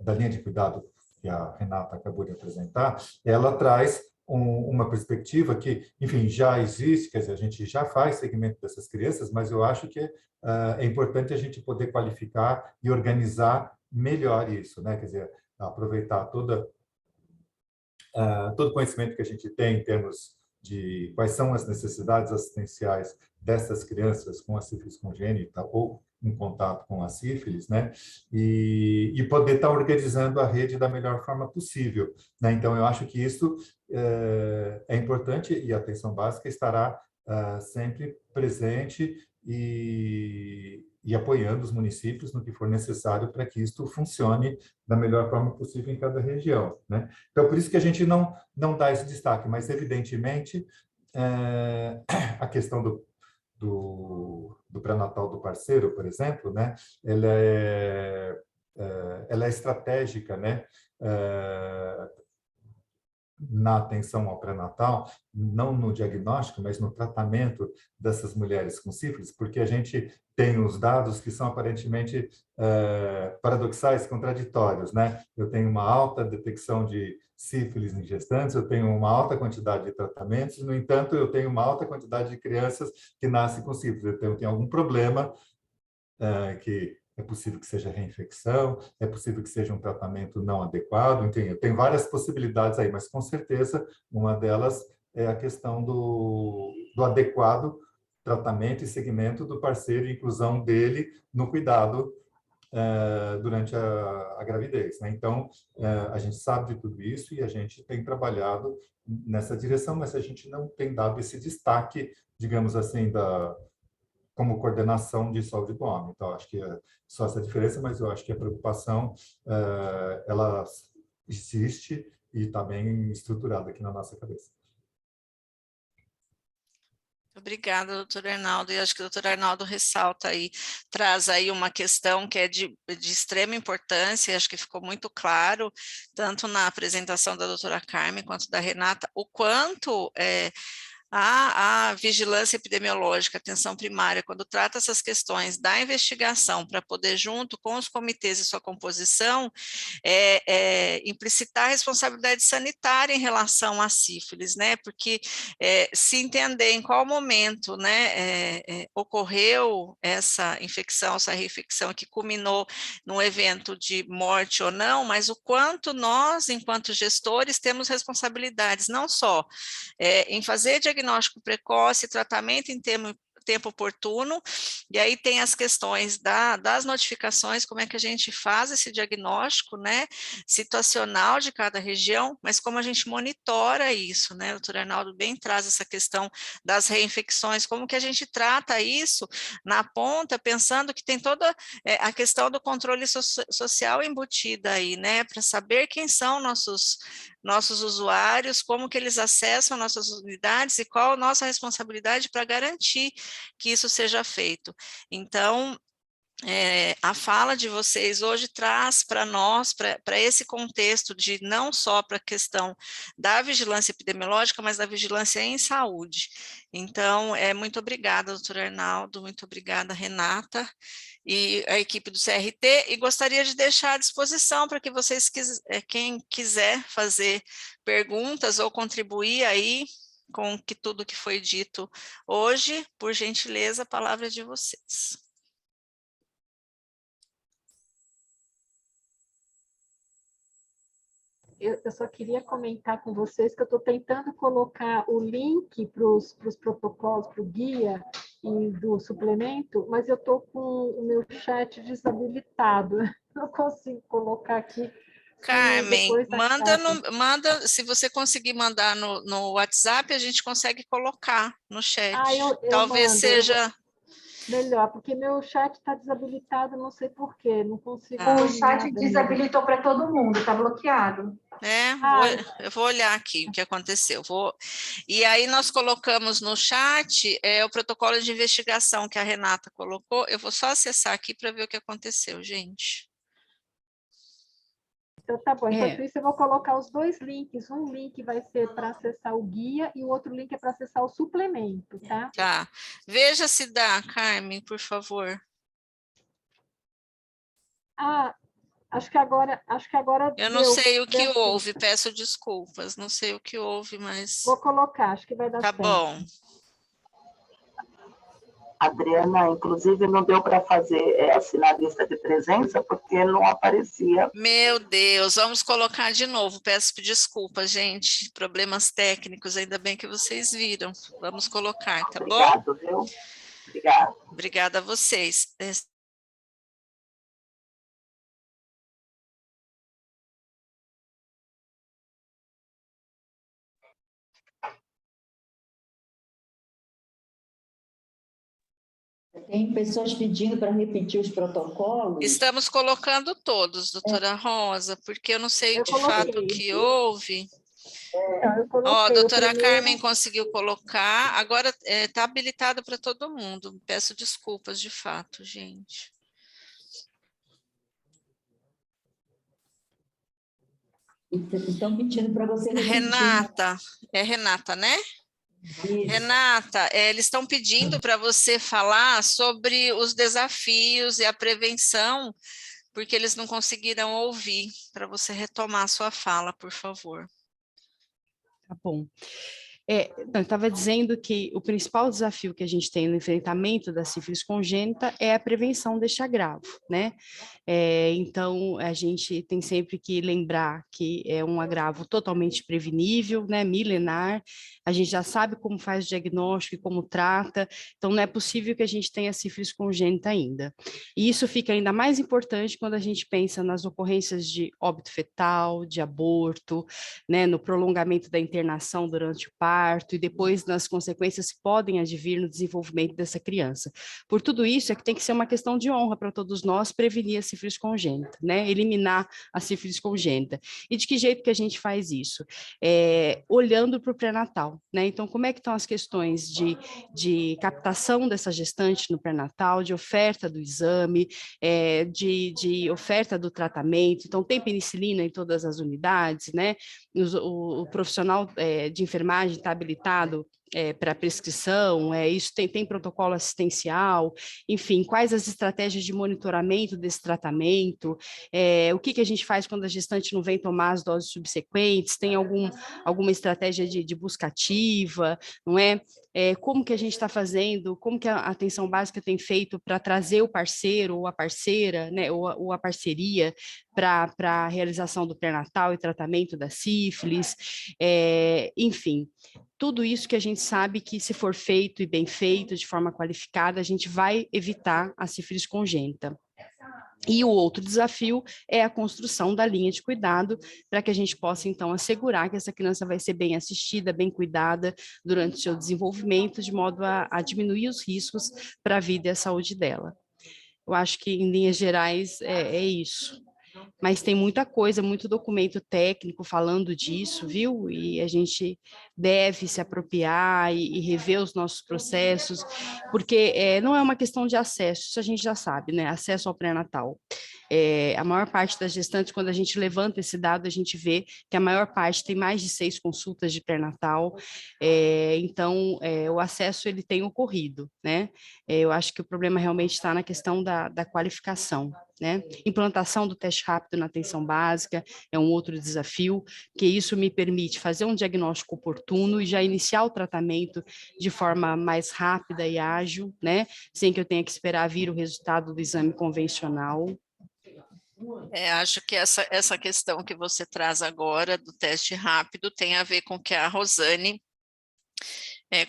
da linha de cuidado que a Renata acabou de apresentar, ela traz uma perspectiva que, enfim, já existe, quer dizer, a gente já faz segmento dessas crianças, mas eu acho que é importante a gente poder qualificar e organizar melhor isso, né? Quer dizer, aproveitar todo o conhecimento que a gente tem em termos de quais são as necessidades assistenciais dessas crianças com a sífilis congênita ou em contato com a sífilis, né? E poder estar organizando a rede da melhor forma possível, né? Então, eu acho que isso é importante e a atenção básica estará sempre presente e apoiando os municípios no que for necessário para que isto funcione da melhor forma possível em cada região, né? Então, por isso que a gente não dá esse destaque, mas, evidentemente, a questão do pré-natal do parceiro, por exemplo, né? Ela é estratégica, né? Na atenção ao pré-natal, não no diagnóstico, mas no tratamento dessas mulheres com sífilis, porque a gente tem os dados que são aparentemente paradoxais, contraditórios, né? Eu tenho uma alta detecção de sífilis em gestantes, eu tenho uma alta quantidade de tratamentos, no entanto, eu tenho uma alta quantidade de crianças que nascem com sífilis. Então, eu tenho algum problema que é possível que seja reinfecção, é possível que seja um tratamento não adequado, enfim, tem várias possibilidades aí, mas com certeza uma delas é a questão do adequado tratamento e segmento do parceiro e inclusão dele no cuidado durante a gravidez, né? Então, a gente sabe de tudo isso e a gente tem trabalhado nessa direção, mas a gente não tem dado esse destaque, digamos assim, como coordenação de saúde do homem. Então, acho que é só essa diferença, mas eu acho que a preocupação, ela existe e está bem estruturada aqui na nossa cabeça. Obrigada, doutor Arnaldo. E acho que o doutor Arnaldo ressalta aí, traz aí uma questão que é de extrema importância, acho que ficou muito claro, tanto na apresentação da doutora Carmen quanto da Renata, o quanto a vigilância epidemiológica, atenção primária, quando trata essas questões da investigação para poder, junto com os comitês e sua composição, implicitar a responsabilidade sanitária em relação à sífilis, né? Porque se entender em qual momento, né, ocorreu essa infecção, essa reinfecção que culminou num evento de morte ou não, mas o quanto nós, enquanto gestores, temos responsabilidades, não só em fazer diagnóstico precoce, tratamento em tempo oportuno, e aí tem as questões das notificações, como é que a gente faz esse diagnóstico, né, situacional de cada região, mas como a gente monitora isso, né, o doutor Arnaldo bem traz essa questão das reinfecções, como que a gente trata isso na ponta, pensando que tem toda a questão do controle social embutida aí, né, para saber quem são nossos usuários, como que eles acessam nossas unidades e qual a nossa responsabilidade para garantir que isso seja feito. Então, a fala de vocês hoje traz para nós, para esse contexto de não só para a questão da vigilância epidemiológica, mas da vigilância em saúde. Então, muito obrigada, doutor Arnaldo, muito obrigada, Renata, e a equipe do CRT, e gostaria de deixar à disposição para que vocês, quem quiser fazer perguntas ou contribuir aí com tudo que foi dito hoje, por gentileza, a palavra é de vocês. Eu só queria comentar com vocês que eu estou tentando colocar o link para os protocolos, para o guia e do suplemento, mas eu estou com o meu chat desabilitado. Não consigo colocar aqui. Carmen, manda, se você conseguir mandar no WhatsApp, a gente consegue colocar no chat. Eu Talvez mando, seja... Melhor, porque meu chat está desabilitado, não sei por quê, não consigo. O chat desabilitou para todo mundo, está bloqueado. Eu vou olhar aqui o que aconteceu. E aí nós colocamos no chat o protocolo de investigação que a Renata colocou. Eu vou só acessar aqui para ver o que aconteceu, gente. Então, tá bom. Enquanto isso, eu vou colocar os dois links. Um link vai ser para acessar o guia e o outro link é para acessar o suplemento, tá? Tá. Veja se dá, Carmen, por favor. Acho que agora eu não sei o que houve, peço desculpas, não sei o que houve, mas... Vou colocar, acho que vai dar certo. Tá bom. Adriana, inclusive, não deu para fazer assinar a lista de presença, porque não aparecia. Meu Deus, vamos colocar de novo, peço desculpas, gente, problemas técnicos, ainda bem que vocês viram. Vamos colocar, tá bom? Obrigado, viu? Obrigada. Obrigada a vocês. Tem pessoas pedindo para repetir os protocolos? Estamos colocando todos, doutora Rosa, porque eu não sei de fato o que houve. Ó, a doutora Carmen conseguiu colocar, agora está habilitado para todo mundo. Peço desculpas de fato, gente. Estão pedindo para você repetir. Renata, é Renata, né? Isso. Renata, eles estão pedindo para você falar sobre os desafios e a prevenção, porque eles não conseguiram ouvir, para você retomar a sua fala, por favor. Tá bom. Eu estava dizendo que o principal desafio que a gente tem no enfrentamento da sífilis congênita é a prevenção deste agravo, né? Então, a gente tem sempre que lembrar que é um agravo totalmente prevenível, né? Milenar, a gente já sabe como faz o diagnóstico e como trata, então não é possível que a gente tenha sífilis congênita ainda. E isso fica ainda mais importante quando a gente pensa nas ocorrências de óbito fetal, de aborto, né? No prolongamento da internação durante o parto e depois nas consequências que podem advir no desenvolvimento dessa criança. Por tudo isso, é que tem que ser uma questão de honra para todos nós prevenir a sífilis congênita, né? Eliminar a sífilis congênita. E de que jeito que a gente faz isso? Olhando para o pré-natal, né? Então, como é que estão as questões de captação dessa gestante no pré-natal, de oferta do exame, de oferta do tratamento? Então, tem penicilina em todas as unidades, né? O profissional de enfermagem está habilitado para prescrição, isso tem protocolo assistencial, enfim, quais as estratégias de monitoramento desse tratamento, o que a gente faz quando a gestante não vem tomar as doses subsequentes, tem alguma estratégia de busca ativa, não é? Como que a gente está fazendo, como que a atenção básica tem feito para trazer o parceiro ou a parceira, né, ou a parceria para a realização do pré-natal e tratamento da sífilis, enfim, tudo isso que a gente sabe que se for feito e bem feito, de forma qualificada, a gente vai evitar a sífilis congênita. E o outro desafio é a construção da linha de cuidado, para que a gente possa, então, assegurar que essa criança vai ser bem assistida, bem cuidada durante o seu desenvolvimento, de modo a diminuir os riscos para a vida e a saúde dela. Eu acho que, em linhas gerais, é isso. Mas tem muita coisa, muito documento técnico falando disso, viu? E a gente deve se apropriar e rever os nossos processos, porque não é uma questão de acesso, isso a gente já sabe, né? Acesso ao pré-natal. A maior parte das gestantes, quando a gente levanta esse dado, a gente vê que a maior parte tem mais de 6 consultas de pré-natal, então o acesso ele tem ocorrido, né? Eu acho que o problema realmente está na questão da qualificação, né? Implantação do teste rápido na atenção básica é um outro desafio, que isso me permite fazer um diagnóstico oportuno e já iniciar o tratamento de forma mais rápida e ágil, né? Sem que eu tenha que esperar vir o resultado do exame convencional. Acho que essa questão que você traz agora do teste rápido tem a ver com o que a Rosane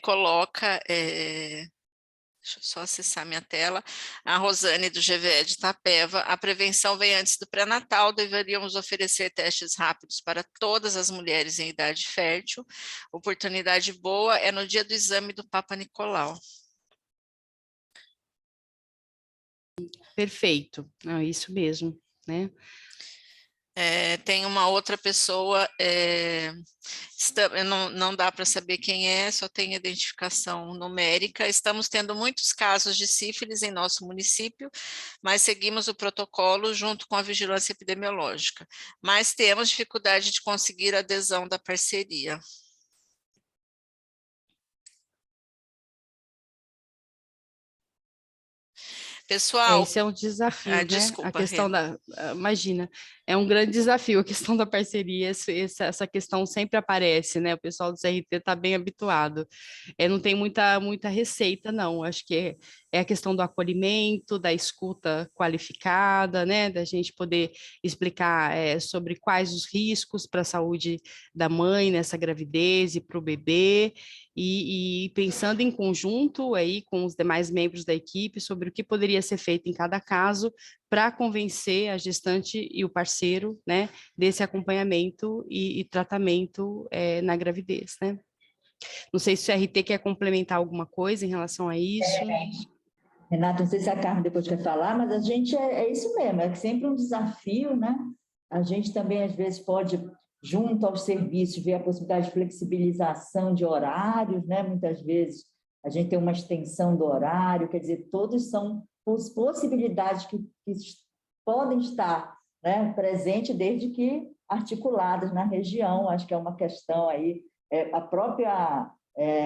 coloca, deixa eu só acessar minha tela, a Rosane do GVE de Itapeva, a prevenção vem antes do pré-natal, deveríamos oferecer testes rápidos para todas as mulheres em idade fértil, oportunidade boa é no dia do exame do Papa Nicolau. Perfeito, não, isso mesmo, né? Tem uma outra pessoa, não dá para saber quem é, só tem identificação numérica. Estamos tendo muitos casos de sífilis em nosso município, mas seguimos o protocolo junto com a vigilância epidemiológica. Mas temos dificuldade de conseguir a adesão da parceria. Pessoal, Esse é um desafio, né? desculpa, A questão imagina, é um grande desafio a questão da parceria, essa questão sempre aparece, né? O pessoal do CRT está bem habituado. Não tem muita receita, não. Acho que é a questão do acolhimento, da escuta qualificada, né? Da gente poder explicar sobre quais os riscos para a saúde da mãe nessa gravidez e para o bebê, e pensando em conjunto aí com os demais membros da equipe sobre o que poderia ser feito em cada caso para convencer a gestante e o parceiro, né, desse acompanhamento e tratamento na gravidez, né? Não sei se o RT quer complementar alguma coisa em relação a isso. Renata, não sei se a Carmen depois quer falar, mas a gente é isso mesmo, é sempre um desafio, né? A gente também, às vezes, pode, junto aos serviços, ver a possibilidade de flexibilização de horários, né? Muitas vezes a gente tem uma extensão do horário, quer dizer, todos são possibilidades que podem estar, né, presentes desde que articuladas na região. Acho que é uma questão aí, a própria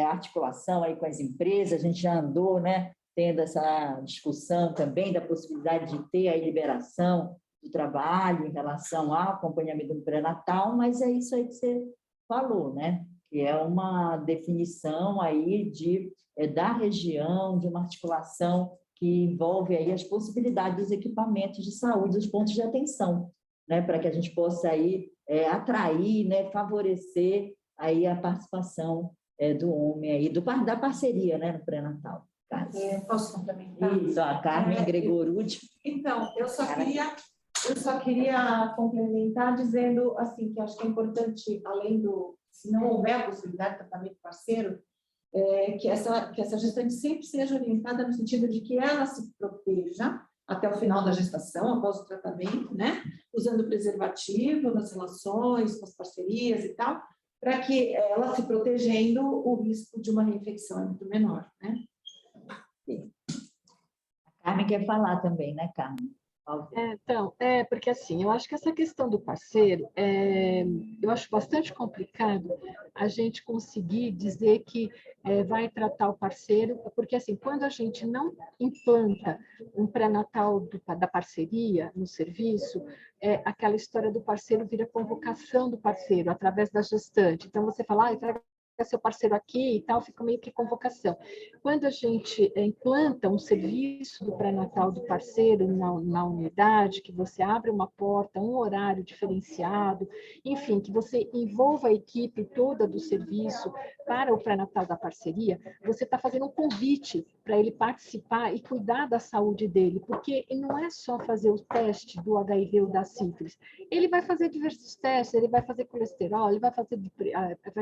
articulação aí com as empresas, a gente já andou, né, tendo essa discussão também da possibilidade de ter a liberação do trabalho em relação ao acompanhamento do pré-natal, mas é isso aí que você falou, né? Que é uma definição aí da região, de uma articulação que envolve aí as possibilidades dos equipamentos de saúde, dos pontos de atenção, né? Para que a gente possa aí atrair, né? Favorecer aí a participação do homem aí, da parceria, né? No pré-natal. Posso complementar? Isso, a Carmen Gregorucci. Então, eu só queria complementar dizendo assim, que acho que é importante, além se não houver a possibilidade de tratamento parceiro, que essa gestante sempre seja orientada no sentido de que ela se proteja até o final da gestação, após o tratamento, né? Usando preservativo nas relações, com as parcerias e tal, para que ela se protegendo, o risco de uma reinfecção é muito menor, né? A Carmen quer falar também, né, Carmen? Então, porque assim, eu acho que essa questão do parceiro, eu acho bastante complicado a gente conseguir dizer que vai tratar o parceiro, porque assim, quando a gente não implanta um pré-natal da parceria no serviço, aquela história do parceiro vira convocação do parceiro através da gestante. Então, você fala, traga seu parceiro aqui e tal, fica meio que convocação. Quando a gente implanta um serviço do pré-natal do parceiro na unidade, que você abre uma porta, um horário diferenciado, enfim, que você envolva a equipe toda do serviço para o pré-natal da parceria, você está fazendo um convite para ele participar e cuidar da saúde dele, porque não é só fazer o teste do HIV ou da sífilis, ele vai fazer diversos testes, ele vai fazer colesterol, ele vai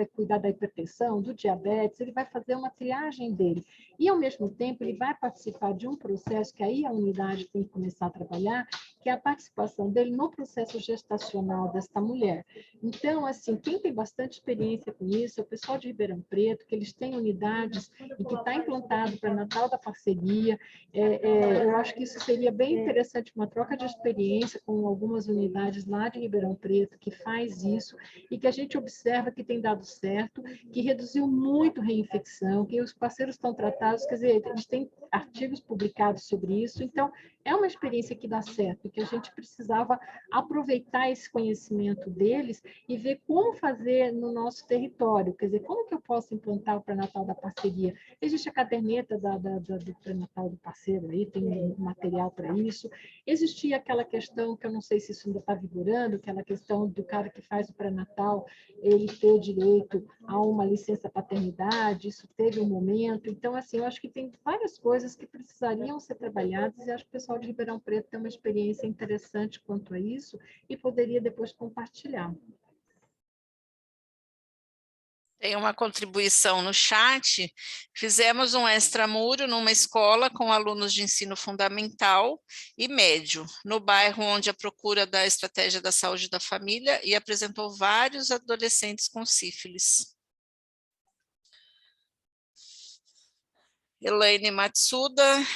cuidar da hipertensão, do diabetes, ele vai fazer uma triagem dele. E, ao mesmo tempo, ele vai participar de um processo que aí a unidade tem que começar a trabalhar, que é a participação dele no processo gestacional desta mulher. Então, assim, quem tem bastante experiência com isso é o pessoal de Ribeirão Preto, que eles têm unidades em que está implantado para Natal da Parceria. Eu acho que isso seria bem interessante, uma troca de experiência com algumas unidades lá de Ribeirão Preto, que faz isso, e que a gente observa que tem dado certo, que reduziu muito reinfecção, que os parceiros estão tratados, quer dizer, eles têm artigos publicados sobre isso, então é uma experiência que dá certo, que a gente precisava aproveitar esse conhecimento deles e ver como fazer no nosso território, quer dizer, como que eu posso implantar o pré-natal da parceria? Existe a caderneta do pré-natal do parceiro aí, tem um material para isso. Existia aquela questão, que eu não sei se isso ainda está vigorando, aquela questão do cara que faz o pré-natal, ele ter direito a uma licença paternidade, isso teve um momento. Então, assim, eu acho que tem várias coisas que precisariam ser trabalhadas e acho que o pessoal de Ribeirão Preto tem uma experiência interessante quanto a isso e poderia depois compartilhar. Tem uma contribuição no chat. Fizemos um extramuro numa escola com alunos de ensino fundamental e médio, no bairro onde a procura da estratégia da saúde da família e apresentou vários adolescentes com sífilis. Elaine Matsuda,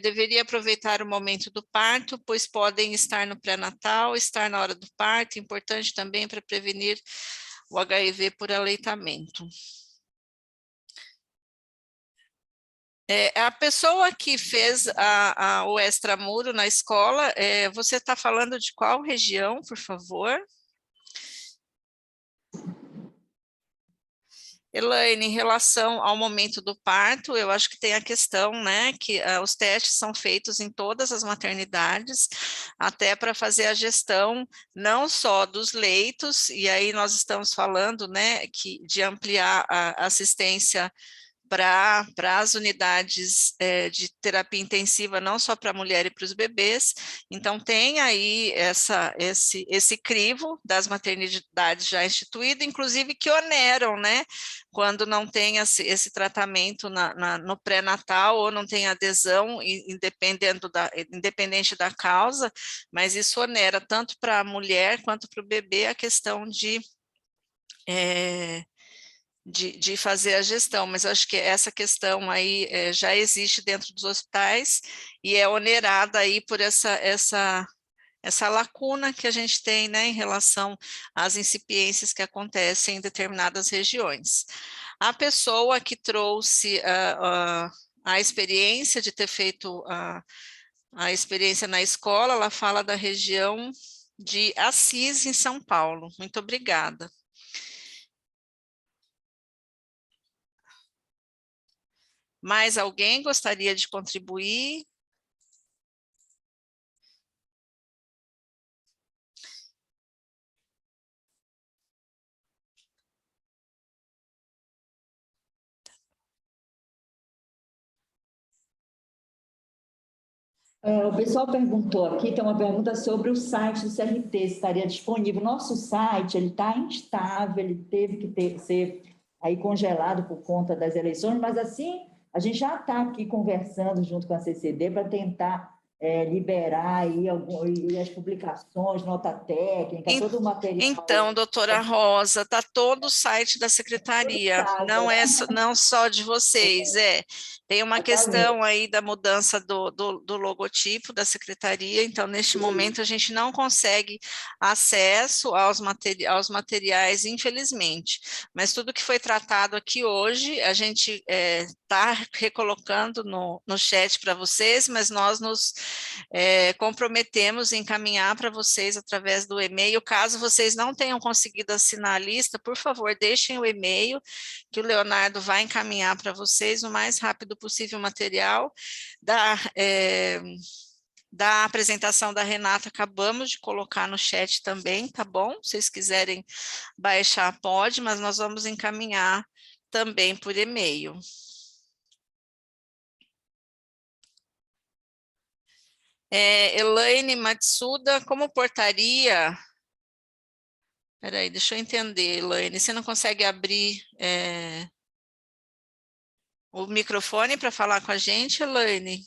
deveria aproveitar o momento do parto, pois podem estar no pré-natal, estar na hora do parto, importante também para prevenir o HIV por aleitamento. A pessoa que fez o extramuro na escola, você está falando de qual região, por favor? Elaine, em relação ao momento do parto, eu acho que tem a questão, né, que os testes são feitos em todas as maternidades, até para fazer a gestão não só dos leitos, e aí nós estamos falando, né, de ampliar a assistência para as unidades de terapia intensiva, não só para a mulher e para os bebês. Então, tem aí esse crivo das maternidades já instituído, inclusive que oneram, né, quando não tem esse tratamento no pré-natal ou não tem adesão, independente da causa, mas isso onera tanto para a mulher quanto para o bebê a questão de fazer a gestão, mas eu acho que essa questão aí já existe dentro dos hospitais e é onerada aí por essa lacuna que a gente tem, né, em relação às incipiências que acontecem em determinadas regiões. A pessoa que trouxe a experiência de ter feito a experiência na escola, ela fala da região de Assis, em São Paulo. Muito obrigada. Mais alguém gostaria de contribuir? O pessoal perguntou aqui, tem uma pergunta sobre o site do CRT, se estaria disponível. Nosso site, ele está instável, ele teve que ser aí congelado por conta das eleições, mas assim, a gente já está aqui conversando junto com a CCD para tentar liberar aí as publicações, nota técnica, todo o material. Então, doutora Rosa, está todo o site da secretaria, não só de vocês, tem uma questão aí da mudança do logotipo da secretaria, então, neste momento, a gente não consegue acesso aos materiais, infelizmente, mas tudo que foi tratado aqui hoje, a gente está recolocando no chat para vocês, mas nós nos comprometemos em encaminhar para vocês através do e-mail. Caso vocês não tenham conseguido assinar a lista, por favor, deixem o e-mail, que o Leonardo vai encaminhar para vocês o mais rápido possível o material da apresentação da Renata. Acabamos de colocar no chat também, tá bom? Se vocês quiserem baixar, pode, mas nós vamos encaminhar também por e-mail. Elaine Matsuda, como portaria... Espera aí, deixa eu entender, Elaine. Você não consegue abrir o microfone para falar com a gente, Elaine?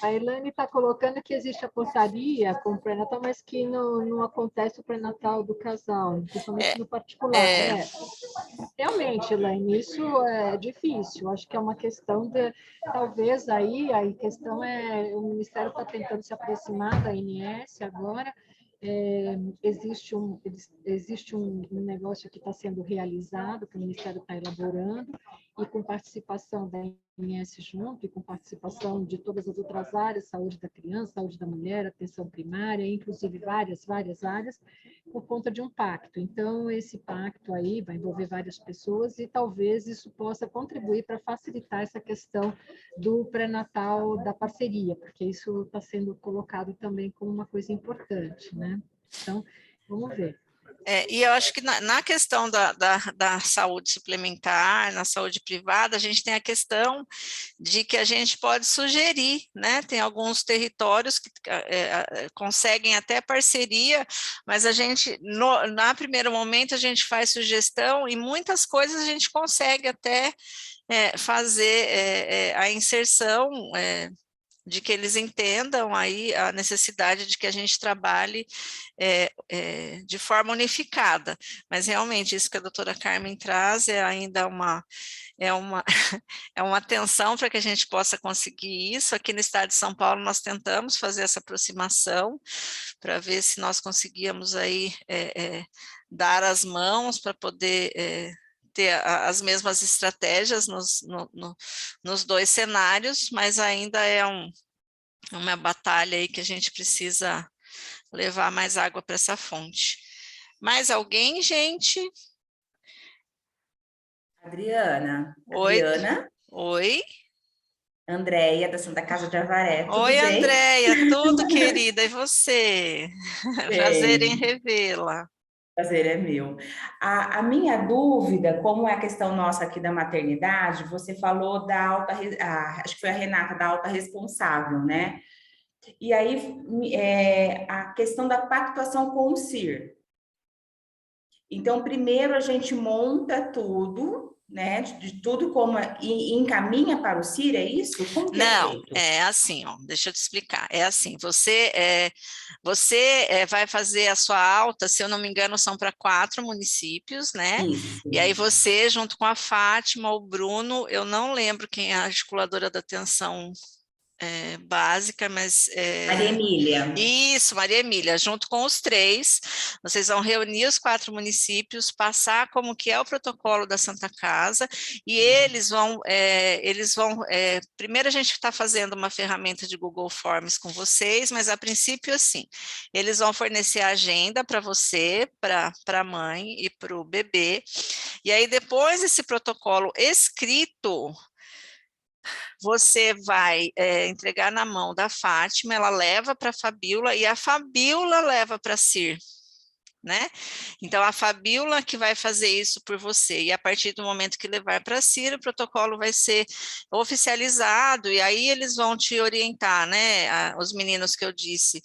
A Elaine está colocando que existe a portaria com o pré-natal, mas que não acontece o pré-natal do casal, principalmente no particular. Realmente, Elaine, isso é difícil. Acho que é uma questão talvez aí, a questão o Ministério está tentando se aproximar da ANS agora. Existe um negócio que está sendo realizado, que o Ministério está elaborando, e com participação da ANS junto, e com participação de todas as outras áreas, saúde da criança, saúde da mulher, atenção primária, inclusive várias áreas, por conta de um pacto. Então, esse pacto aí vai envolver várias pessoas e talvez isso possa contribuir para facilitar essa questão do pré-natal da parceria, porque isso está sendo colocado também como uma coisa importante, né? Então, vamos ver. E eu acho que na questão da saúde suplementar, na saúde privada, a gente tem a questão de que a gente pode sugerir, né? Tem alguns territórios que conseguem até parceria, mas a gente, no primeiro momento, a gente faz sugestão e muitas coisas a gente consegue até fazer a inserção, de que eles entendam aí a necessidade de que a gente trabalhe de forma unificada, mas realmente isso que a doutora Carmen traz é ainda é uma atenção para que a gente possa conseguir isso. Aqui no estado de São Paulo nós tentamos fazer essa aproximação para ver se nós conseguíamos aí dar as mãos para poder ter as mesmas estratégias nos dois cenários, mas ainda é uma batalha aí que a gente precisa levar mais água para essa fonte. Mais alguém, gente? Adriana. Oi. Adriana. Oi. Andréia, da Santa Casa de Avaré. Tudo Oi, bem? Andréia, tudo, querida, e você? Prazer em revê-la. Prazer é meu. A minha dúvida, como é a questão nossa aqui da maternidade, você falou da acho que foi a Renata, da alta responsável, né? E aí, a questão da pactuação com o CIR. Então, primeiro a gente monta tudo, né? De tudo e encaminha para o CIR, é isso? Como que é feito? É assim, ó, deixa eu te explicar. É assim, você vai fazer a sua alta, se eu não me engano, são para 4 municípios, né? Isso. E aí você, junto com a Fátima, o Bruno, eu não lembro quem é a articuladora da atenção básica, mas... Maria Emília. Isso, Maria Emília, junto com os 3, vocês vão reunir os 4 municípios, passar como que é o protocolo da Santa Casa, e eles vão primeiro a gente está fazendo uma ferramenta de Google Forms com vocês, mas a princípio assim, eles vão fornecer a agenda para você, para a mãe e para o bebê, e aí depois esse protocolo escrito, você vai entregar na mão da Fátima, ela leva para a Fabíola e a Fabíola leva para a CIR, né? Então, a Fabíola que vai fazer isso por você, e a partir do momento que levar para a CIR, o protocolo vai ser oficializado, e aí eles vão te orientar, né? Os meninos que eu disse,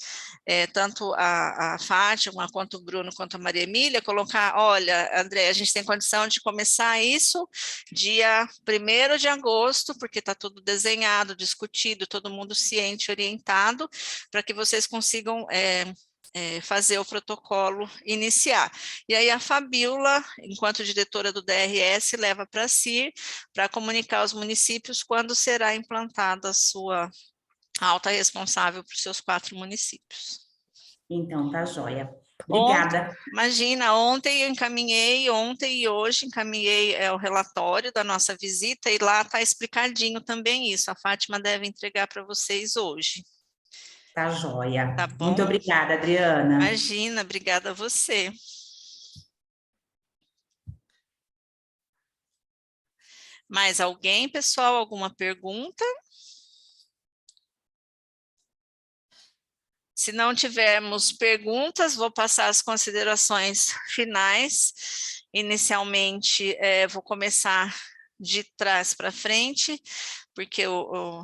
tanto a Fátima, quanto o Bruno, quanto a Maria Emília, colocar, olha, André, a gente tem condição de começar isso dia 1º de agosto, porque está tudo desenhado, discutido, todo mundo ciente, orientado, para que vocês consigam... fazer o protocolo iniciar. E aí a Fabíola, enquanto diretora do DRS, leva para a CIR para comunicar aos municípios quando será implantada a sua alta responsável para os seus 4 municípios. Então, tá joia. Obrigada. Imagina, ontem e hoje encaminhei o relatório da nossa visita e lá está explicadinho também isso. A Fátima deve entregar para vocês hoje. Tá joia. Tá bom? Muito obrigada, Adriana. Imagina, obrigada a você. Mais alguém, pessoal? Alguma pergunta? Se não tivermos perguntas, vou passar as considerações finais. Inicialmente, vou começar de trás para frente, porque o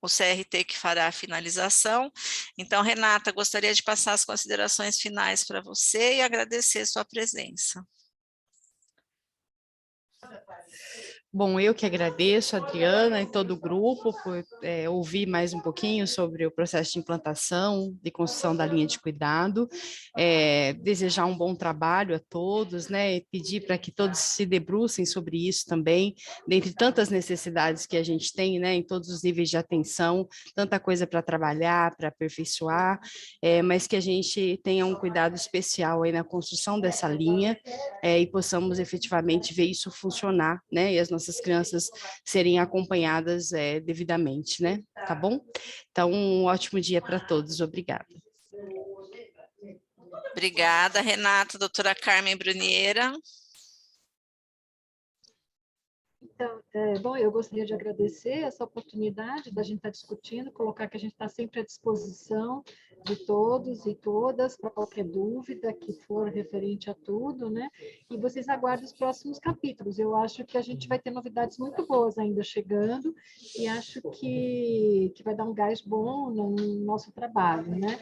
CRT que fará a finalização. Então, Renata, gostaria de passar as considerações finais para você e agradecer sua presença. Bom, eu que agradeço, Adriana e todo o grupo, por ouvir mais um pouquinho sobre o processo de implantação, de construção da linha de cuidado, desejar um bom trabalho a todos, né, e pedir para que todos se debrucem sobre isso também, dentre tantas necessidades que a gente tem, né, em todos os níveis de atenção, tanta coisa para trabalhar, para aperfeiçoar, mas que a gente tenha um cuidado especial aí na construção dessa linha e possamos efetivamente ver isso funcionar, né, e as nossas crianças serem acompanhadas devidamente, né? Tá bom? Então, um ótimo dia para todos. Obrigada. Obrigada, Renata. Doutora Carmen Bruniera. Então, bom, eu gostaria de agradecer essa oportunidade da gente estar discutindo, colocar que a gente está sempre à disposição de todos e todas para qualquer dúvida que for referente a tudo, né? E vocês aguardem os próximos capítulos. Eu acho que a gente vai ter novidades muito boas ainda chegando e acho que vai dar um gás bom no nosso trabalho, né?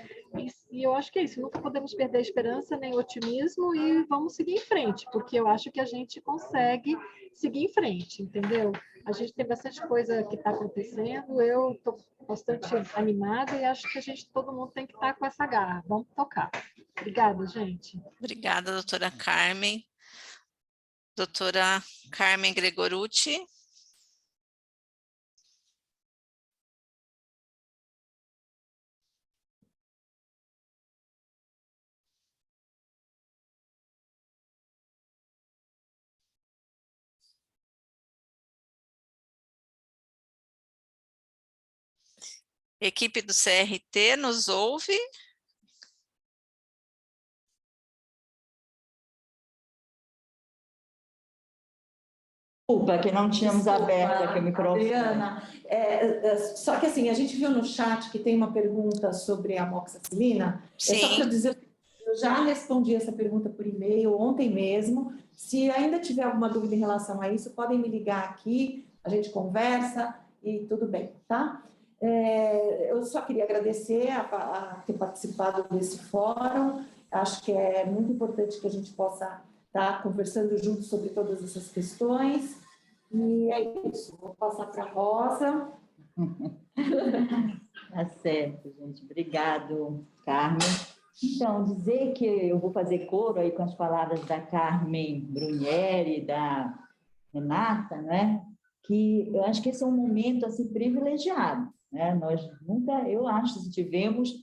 E eu acho que é isso, nunca podemos perder a esperança nem o otimismo e vamos seguir em frente, porque eu acho que a gente consegue seguir em frente, entendeu? A gente tem bastante coisa que está acontecendo, eu estou bastante animada e acho que todo mundo tem que estar com essa garra. Vamos tocar. Obrigada, gente. Obrigada, doutora Carmen. Doutora Carmen Gregorucci. Equipe do CRT, nos ouve? Desculpa, que não tínhamos aberto aqui o microfone. Adriana, só que assim, a gente viu no chat que tem uma pergunta sobre a amoxicilina. Sim. É só para dizer, eu já respondi essa pergunta por e-mail ontem mesmo. Se ainda tiver alguma dúvida em relação a isso, podem me ligar aqui, a gente conversa e tudo bem, tá? Eu só queria agradecer a ter participado desse fórum. Acho que é muito importante que a gente possa estar conversando juntos sobre todas essas questões. E é isso. Vou passar para a Rosa. Tá certo, gente. Obrigado, Carmen. Então, dizer que eu vou fazer coro aí com as palavras da Carmen Brunieri e da Renata, né? Que eu acho que esse é um momento assim privilegiado, né? Nós nunca, eu acho, se tivemos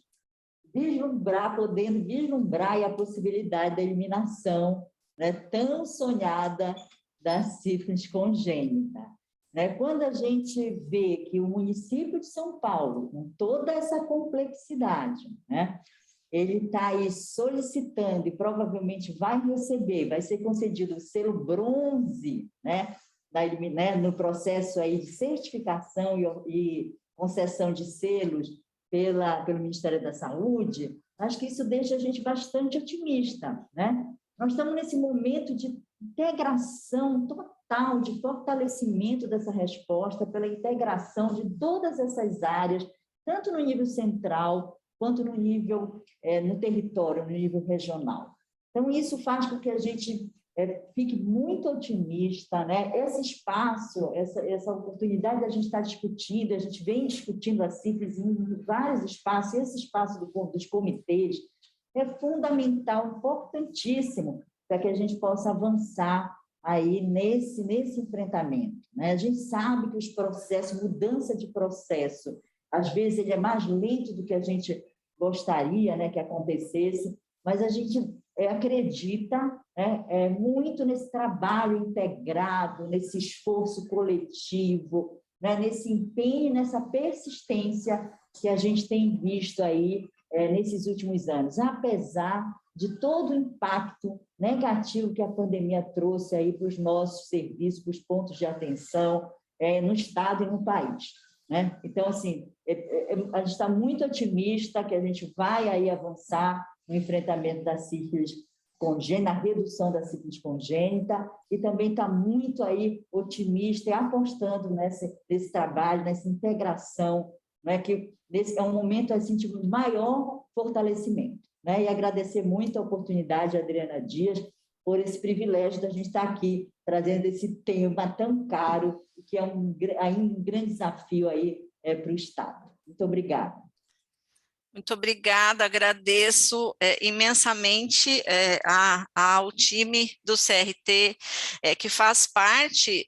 podendo vislumbrar aí a possibilidade da eliminação, né, tão sonhada da sífilis congênita. Né? Quando a gente vê que o município de São Paulo, com toda essa complexidade, né, ele está aí solicitando e provavelmente vai receber, vai ser concedido o selo bronze, né, no processo aí de certificação e concessão de selos pelo Ministério da Saúde, acho que isso deixa a gente bastante otimista, né? Nós estamos nesse momento de integração total, de fortalecimento dessa resposta pela integração de todas essas áreas, tanto no nível central, quanto no nível, no território, no nível regional. Então, isso faz com que a gente fique muito otimista, né? Esse espaço, essa oportunidade da gente estar discutindo, a gente vem discutindo a sífilis em vários espaços, esse espaço dos comitês é fundamental, importantíssimo, para que a gente possa avançar aí nesse enfrentamento, né? A gente sabe que os processos, mudança de processo, às vezes ele é mais lento do que a gente gostaria, né, que acontecesse, mas a gente acredita, né, muito nesse trabalho integrado, nesse esforço coletivo, né, nesse empenho, nessa persistência que a gente tem visto aí nesses últimos anos, apesar de todo o impacto negativo que a pandemia trouxe aí para os nossos serviços, para os pontos de atenção no Estado e no país. Né? Então, assim, a gente está muito otimista que a gente vai aí avançar no enfrentamento da sífilis congênita, na redução da sífilis congênita, e também está muito aí otimista e apostando nesse trabalho, nessa integração, né, que é um momento assim, de maior fortalecimento. Né? E agradecer muito a oportunidade, Adriana Dias, por esse privilégio da gente estar aqui trazendo esse tema tão caro, que é ainda um grande desafio aí para o Estado. Muito obrigada. Muito obrigada, agradeço imensamente ao time do CRT, que faz parte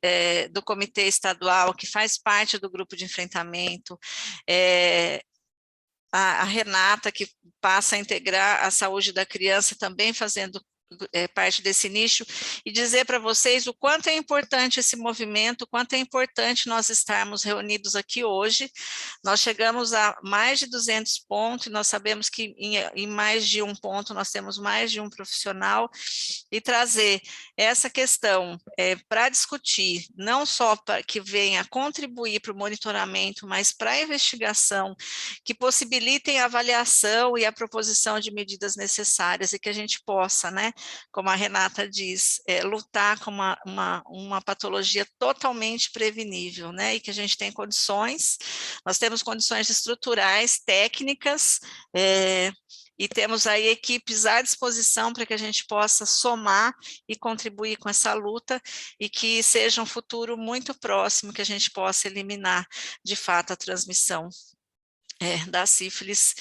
do Comitê Estadual, que faz parte do grupo de enfrentamento, a Renata, que passa a integrar a saúde da criança, também fazendo parte desse nicho, e dizer para vocês o quanto é importante esse movimento, o quanto é importante nós estarmos reunidos aqui hoje. Nós chegamos a mais de 200 pontos, e nós sabemos que em mais de um ponto nós temos mais de um profissional, e trazer essa questão para discutir, não só para que venha contribuir para o monitoramento, mas para a investigação, que possibilitem a avaliação e a proposição de medidas necessárias, e que a gente possa, né, como a Renata diz, lutar com uma patologia totalmente prevenível, né, e que a gente tem condições, nós temos condições estruturais, técnicas, e temos aí equipes à disposição para que a gente possa somar e contribuir com essa luta, e que seja um futuro muito próximo que a gente possa eliminar, de fato, a transmissão da sífilis,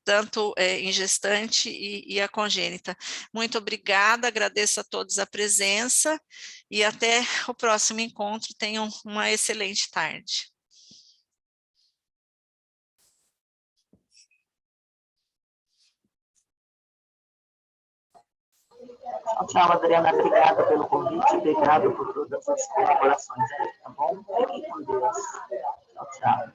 tanto em gestante e a congênita. Muito obrigada, agradeço a todos a presença, e até o próximo encontro. Tenham uma excelente tarde. Tchau, Adriana, obrigada pelo convite, obrigada por todas as colaborações aí, tá bom? Fiquem com Deus. Tchau, tchau.